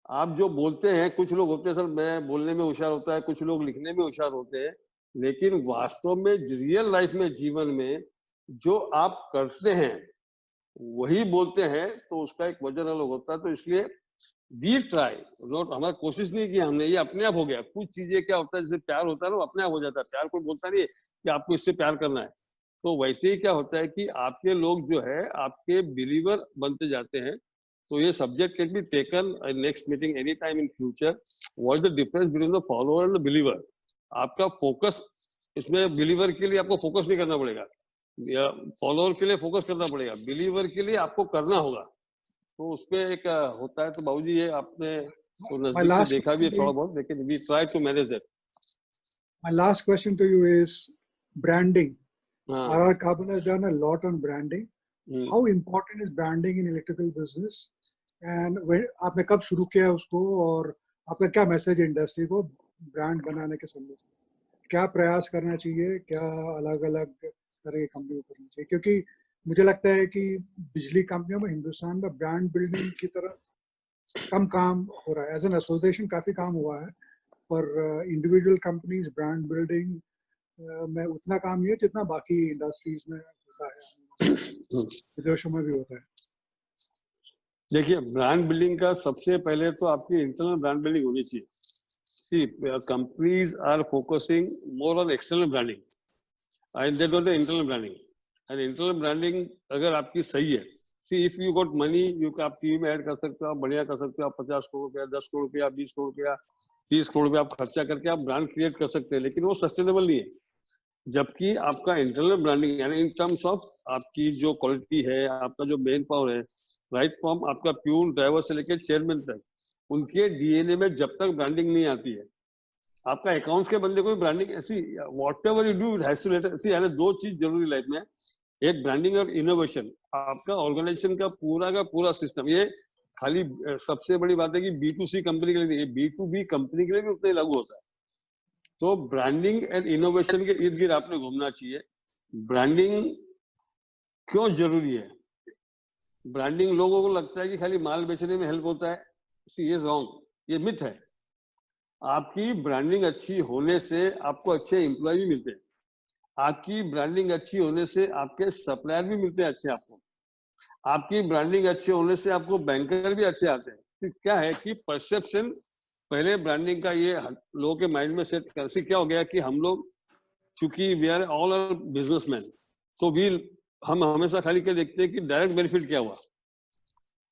आप जो बोलते हैं, कुछ लोग होते हैं सर मैं बोलने में होशियार होता है, कुछ लोग लिखने में होशियार होते हैं, लेकिन वास्तव में रियल लाइफ में जीवन में जो आप करते हैं वही बोलते हैं, तो उसका एक वजन अलग होता है। तो इसलिए वी ट्राई, हमारा कोशिश नहीं की हमने, ये अपने आप हो गया। कुछ चीजें क्या होता है, जैसे प्यार होता है ना, अपने आप हो जाता है। प्यार कोई बोलता नहीं है कि आपको इससे प्यार करना है। तो वैसे ही क्या होता है कि आपके लोग जो है आपके बिलीवर बनते जाते हैं। तो ये subject can be taken next meeting any time in future, what is the difference between the follower and the believer. आपका फोकस इसमें, बिलीवर के लिए आपको फोकस नहीं करना पड़ेगा, फॉलोअर के लिए फोकस करना पड़ेगा, बिलीवर के लिए आपको करना होगा। तो उसपे एक होता है। तो बाबूजी ये आपने तो नजदीक से देखा भी है थोड़ा बहुत, लेकिन we try to manage it. My last question to you is branding. RR Kabel has done a lot on branding. How important is branding in electrical business? And when आपने कब शुरू किया उसको, और आपका क्या मैसेज है इंडस्ट्री को ब्रांड बनाने के संबंध में? क्या प्रयास करना चाहिए, क्या अलग अलग तरह की कंपनी को करना चाहिए? क्योंकि मुझे लगता है कि बिजली कंपनियों में हिंदुस्तान में ब्रांड बिल्डिंग की तरफ कम काम हो रहा है। एज एन एसोसिएशन काफी काम हुआ है, पर इंडिविजुअल कंपनीज ब्रांड बिल्डिंग में उतना काम नहीं है जितना बाकी इंडस्ट्रीज में होता है, विदेशों में भी होता है। देखिए, ब्रांड बिल्डिंग का सबसे पहले तो आपकी इंटरनल ब्रांड बिल्डिंग होनी चाहिए। See companies are focusing more on external branding and they don't do internal branding. And internal branding अगर आपकी सही है, see if you got money, आप टीवी में ऐड कर सकते हो, आप बढ़िया कर सकते हो, आप 50 करोड़ रुपया, 10 करोड़ रुपया, 20 करोड़ रुपया, 30 करोड़ रुपया आप खर्चा करके आप ब्रांड क्रिएट कर सकते हैं, लेकिन वो सस्टेनेबल नहीं है। जबकि आपका इंटरनल ब्रांडिंग यानी इन टर्म्स ऑफ आपकी जो क्वालिटी है, आपका जो मेन पावर है, राइट फ्रॉम आपका प्यून ड्राइवर से लेकर चेयरमैन तक, उनके डीएनए में जब तक ब्रांडिंग नहीं आती है, आपका अकाउंट्स के बंदे को भी ब्रांडिंग ऐसी, whatever you do it has to later see, यानी 2 चीज जरूरी लाइफ में, एक ब्रांडिंग और इनोवेशन। आपका ऑर्गेनाइजेशन का पूरा सिस्टम, ये खाली सबसे बड़ी बात है कि B2C कंपनी के लिए, B2B कंपनी के लिए भी उतना ही लागू होता है। तो ब्रांडिंग एंड इनोवेशन के इर्द गिर्द आपने घूमना चाहिए। ब्रांडिंग क्यों जरूरी है? ब्रांडिंग लोगों को लगता है कि खाली माल बेचने में हेल्प होता है। सी इज रॉन्ग, ये मिथ है। आपकी ब्रांडिंग अच्छी होने से आपको अच्छे एम्प्लॉय भी मिलते हैं, आपकी ब्रांडिंग अच्छी होने से आपके सप्लायर भी मिलते हैं अच्छे आपको, आपकी ब्रांडिंग अच्छे होने से आपको बैंकर भी अच्छे आते हैं। तो क्या है कि परसेप्शन पहले ब्रांडिंग का ये लोगों के माइंड में सेट कर, क्या हो गया कि हम लोग चूंकि we are all are businessman, तो हम हमेशा खाली क्या देखते हैं कि डायरेक्ट बेनिफिट क्या हुआ।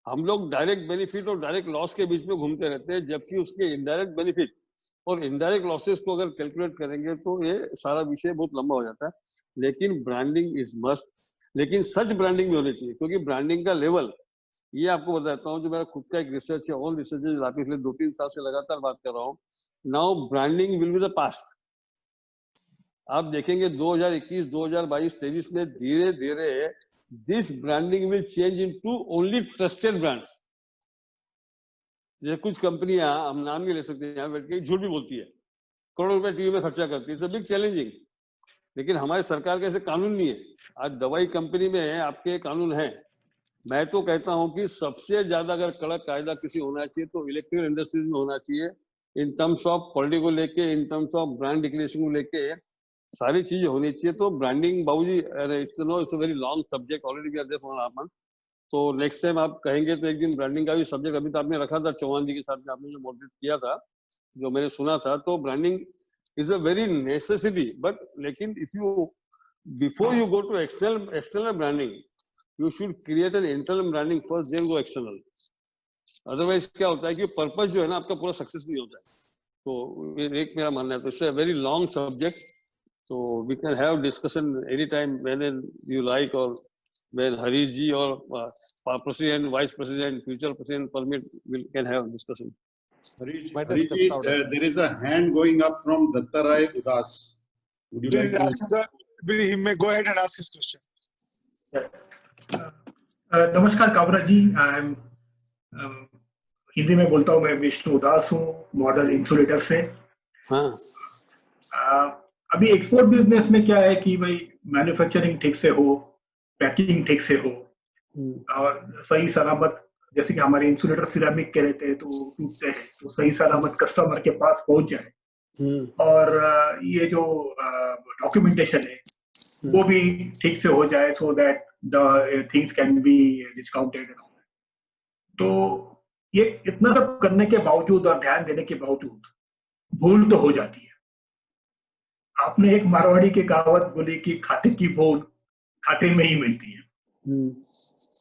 हम लोग डायरेक्ट बेनिफिट और डायरेक्ट लॉस के बीच में घूमते रहते हैं, जबकि उसके इनडायरेक्ट बेनिफिट और इनडायरेक्ट लॉसेस को अगर कैलकुलेट करेंगे तो ये सारा विषय बहुत लंबा हो जाता है। लेकिन ब्रांडिंग इज मस्ट, लेकिन सच ब्रांडिंग भी होनी चाहिए, क्योंकि ब्रांडिंग का लेवल, ये आपको बताता हूँ, जो मेरा खुद का एक रिसर्च है, ऑल रिसर्च पिछले 2-3 साल से लगातार बात कर रहा हूँ। Now branding will be the past. आप देखेंगे 2021, 2022, 2023 में धीरे धीरे this branding will change into only trusted brand. जैसे कुछ कंपनियां, हम नाम नहीं ले सकते यहाँ बैठ के, झूठ भी बोलती है, करोड़ों रुपए टीवी में खर्चा करती है, इट्स अ बिग चैलेंजिंग। लेकिन हमारे सरकार के ऐसे कानून नहीं है। आज दवाई कंपनी में आपके कानून है। मैं तो कहता हूं कि सबसे ज्यादा अगर कड़क कायदा किसी होना चाहिए तो इलेक्ट्रिकल इंडस्ट्रीज में होना चाहिए, इन टर्म्स ऑफ क्वालिटी को लेके, in terms of brand declaration को लेके सारी चीजें होनी चाहिए। तो ब्रांडिंग बाबूजी, it's a very long subject, already we are there for half month. तो नेक्स्ट टाइम आप कहेंगे तो एक दिन ब्रांडिंग का भी सब्जेक्ट, अभी तो आपने रखा था चौहान जी के साथ में, आपने जो मॉडरेट किया था, जो मैंने सुना था, तो branding is a very necessity. But लेकिन if you before you go to external branding, you should create an internal branding first, then go external. Otherwise क्या होता है कि पर्पस जो है ना आपका पूरा सक्सेस नहीं होता है। तो एक मेरा मानना है, तो it's a very long subject, तो we can have discussion any time when you like, और when Harish ji or president, vice president, future president permit, we can have discussion. Harish ji, there is a hand going up from Dattarai Udas. Would you like to? He may go ahead and ask his question. नमस्कार काबरा जी, हिंदी में बोलता हूँ। मैं विष्णु उदास हूँ, model insulator से। अभी export business में क्या है कि भाई मैन्युफैक्चरिंग ठीक से हो, पैकिंग ठीक से हो, और सही सलामत, जैसे कि हमारे इंसुलेटर सिरेमिक के रहते हैं तो टूटते हैं, तो सही सलामत कस्टमर के पास पहुंच जाए, और ये जो डॉक्यूमेंटेशन है वो भी ठीक से हो जाए, so that the things can be discounted. तो ये इतना सब करने के बावजूद और ध्यान देने के बावजूद भूल तो हो जाती है। आपने एक मारवाड़ी की कहावत बोली कि खाते की भूल खाते में ही मिलती है,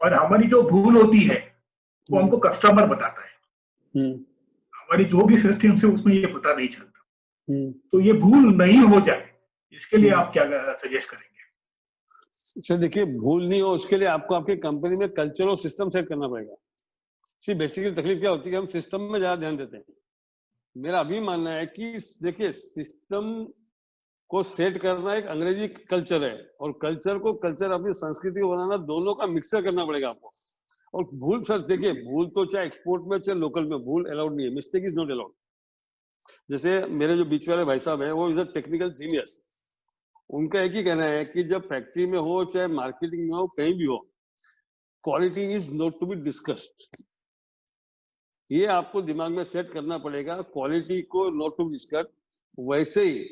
और हमारी जो भूल होती है वो हमको कस्टमर बताता है। हमारी जो भी सिस्टम से उसमें ये पता नहीं चलता। तो ये भूल नहीं हो जाए, इसके लिए आप क्या सजेस्ट करेंगे? सर देखिए, भूल नहीं हो उसके लिए आपको आपके कंपनी में कल्चर और सिस्टम सेट करना पड़ेगा। सी बेसिकली तकलीफ क्या होती है कि हम सिस्टम में ज्यादा ध्यान देते हैं। मेरा अभी मानना है कि देखिए, सिस्टम को सेट करना एक अंग्रेजी कल्चर है, और कल्चर को, कल्चर अपनी संस्कृति को बनाना, दोनों का मिक्सर करना पड़ेगा आपको। और भूल सर देखिए, भूल तो चाहे एक्सपोर्ट में चाहे लोकल में, भूल अलाउड नहीं है, मिस्टेक इज नॉट अलाउड। जैसे मेरे जो बीच वाले भाई साहब है, वो इज अ टेक्निकल जीनियस। उनका एक ही कहना है कि जब फैक्ट्री में हो चाहे मार्केटिंग में हो, कहीं भी हो, quality is not to be discussed. ये आपको दिमाग में सेट करना पड़ेगा, क्वालिटी को नॉट टू बी डिस्कस्ड। वैसे ही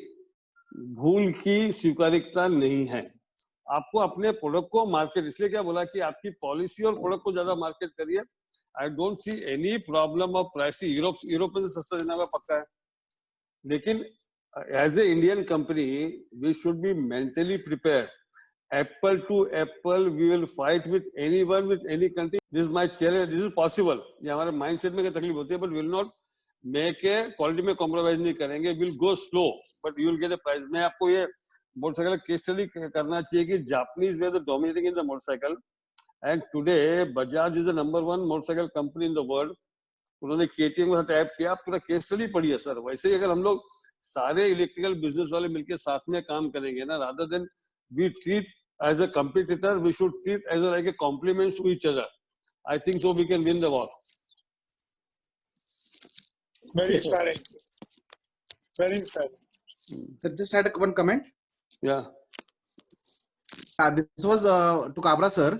भूल की स्वीकार्यता नहीं है। आपको अपने प्रोडक्ट को मार्केट, इसलिए क्या बोला कि आपकी पॉलिसी और प्रोडक्ट को ज्यादा मार्केट करिए। I don't see any problem of pricing. Europe में सस्ता देना का पक्का है, लेकिन as a Indian company, we should be mentally prepared. Apple to apple, we will fight with anyone, with any country. This is my challenge. This is possible. ये हमारे mindset में क्या तकलीफ होती है, but we will not make a quality में compromise नहीं करेंगे. We will go slow, but you will get a prize. मैं आपको ये मोटरसाइकिल केस स्टडी करना चाहिए कि Japanese were the dominating in the motorcycle, and today Bajaj is the #1 motorcycle company in the world. उन्होंने KTM के साथ app किया, पूरा केस स्टडी पढ़ी है सर। वैसे ही अगर हम लोग सारे इलेक्ट्रिकल बिजनेस वाले मिलके साथ में काम करेंगे ना, rather than we treat as a competitor, we should treat as like a complement to each other. I think so we can win the war. Very inspiring. Very inspiring. So just had one comment. Yeah. This was to Kabra sir.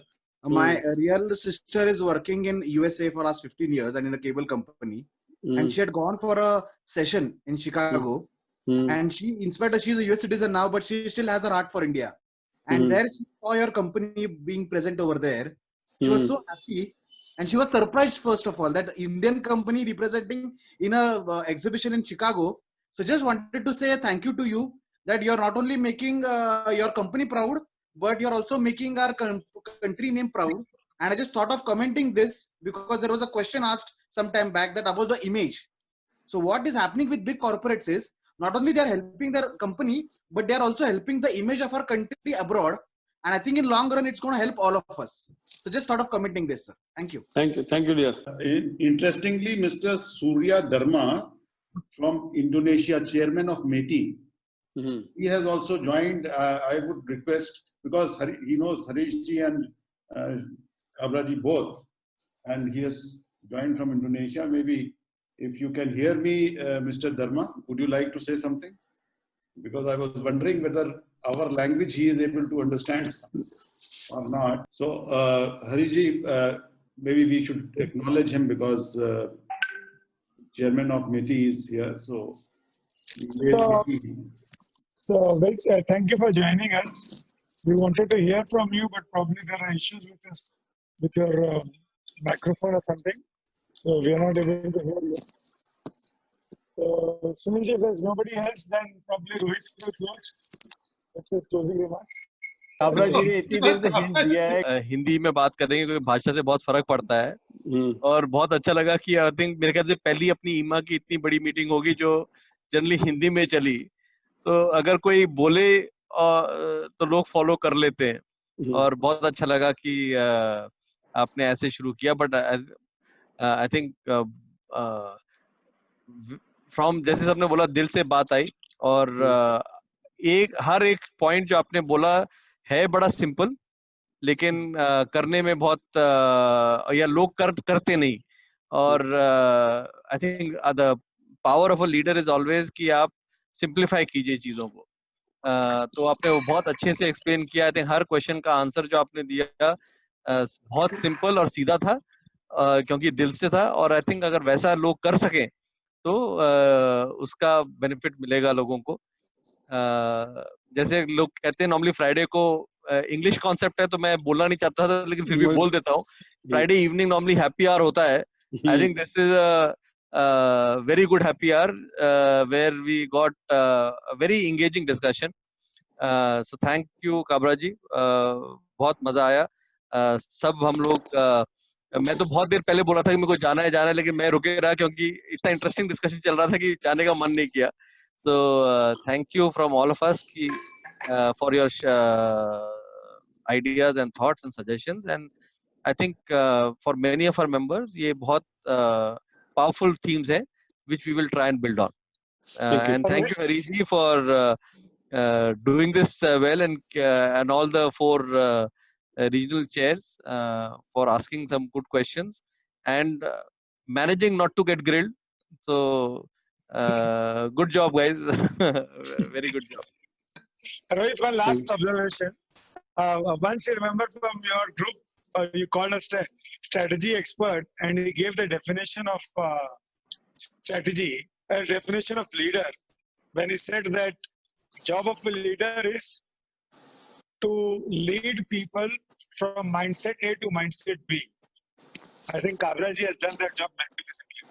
My real sister is working in USA for last 15 years and in a cable company. And she had gone for a session in Chicago. And she, in spite of she's a US citizen now, but she still has her heart for India. And there she saw your company being present over there. She was so happy, and she was surprised first of all that the Indian company representing in a exhibition in Chicago. So just wanted to say thank you to you that you're not only making your company proud, but you're also making our country name proud. And I just thought of commenting this because there was a question asked some time back that about the image. So what is happening with big corporates is not only they are helping their company, but they are also helping the image of our country abroad. And I think in long run, it's going to help all of us. So just thought of commenting this, sir. Thank you. Thank you, dear. Interestingly, Mr. Surya Dharma from Indonesia, chairman of METI, he has also joined. I would request, because he knows Harish ji and Kabra ji both, and he has joined from Indonesia. Maybe if you can hear me, Mr. Dharma, would you like to say something? Because I was wondering whether our language he is able to understand or not. So, Harish ji, maybe we should acknowledge him because chairman of METI is here. So thank you for joining us. We wanted to hear from you, but probably there are issues with your microphone or something. So we are not able to hear you. So, Sunil, if there's nobody else, then probably Rohit will close. That's his closing remarks. Kabra ji ने इतनी देर से hint दिया है, हिंदी में बात करेंगे क्योंकि भाषा से बहुत फर्क पड़ता है। और बहुत अच्छा लगा कि आई थिंक मेरे ख्याल से पहली अपनी ईमा की इतनी बड़ी मीटिंग होगी जो जनरली हिंदी में चली। तो अगर कोई बोले तो लोग फॉलो कर लेते हैं और बहुत अच्छा लगा कि आपने ऐसे शुरू किया। बट आई थिंक फ्रॉम जैसे सबने बोला दिल से बात आई और हर एक पॉइंट जो आपने बोला है बड़ा सिंपल, लेकिन करने में बहुत या लोग करते नहीं। और I think the power of a leader is always कि आप सिंप्लीफाई कीजिए चीजों को। तो आपने वो बहुत अच्छे से एक्सप्लेन किया। आई थिंक हर क्वेश्चन का आंसर जो आपने दिया बहुत सिंपल और सीधा था, क्योंकि दिल से था। और आई थिंक अगर वैसा लोग कर सकें तो उसका बेनिफिट मिलेगा लोगों को। जैसे लोग कहते हैं नॉर्मली फ्राइडे को इंग्लिश कॉन्सेप्ट है तो मैं बोलना नहीं चाहता था, लेकिन फिर भी बोल देता हूँ। Friday evening normally happy hour होता है। I think this is a very good happy hour where we got very engaging discussion. So thank you Kabra ji, बहुत मजा आया। सब हम लोग मैं तो बहुत देर पहले बोला था कि मेरे को जाना है, लेकिन मैं रुके रहा क्योंकि इतना इंटरेस्टिंग डिस्कशन चल रहा था कि जाने का मन नहीं किया। So thank you from all of us for your ideas and thoughts and suggestions. And I think for many of our members, ये बहुत powerful themes है which we will try and build on. And thank you Harish ji for doing this well, and all the 4 regional chairs for asking some good questions and managing not to get grilled. So good job, guys. Very good job. Rohit, one last observation. Once you remember from your group, you called us a strategy expert, and he gave the definition of strategy, a definition of leader, when he said that job of a leader is to lead people from mindset A to mindset B. I think Kabra ji has done that job magnificently.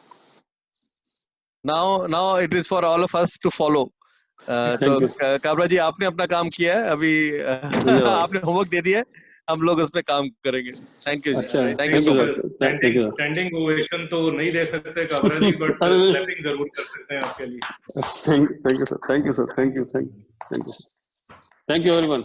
Now it is for all of us to follow. तो काबरा जी आपने अपना काम किया है, अभी आपने homework दे दिया है, हम लोग उस पे काम करेंगे। Thank you. Thank you sir. Standing ovation तो नहीं दे सकते काबरा जी, बट क्लैपिंग जरूर कर सकते हैं आपके लिए। Thank you sir. Thank you everyone.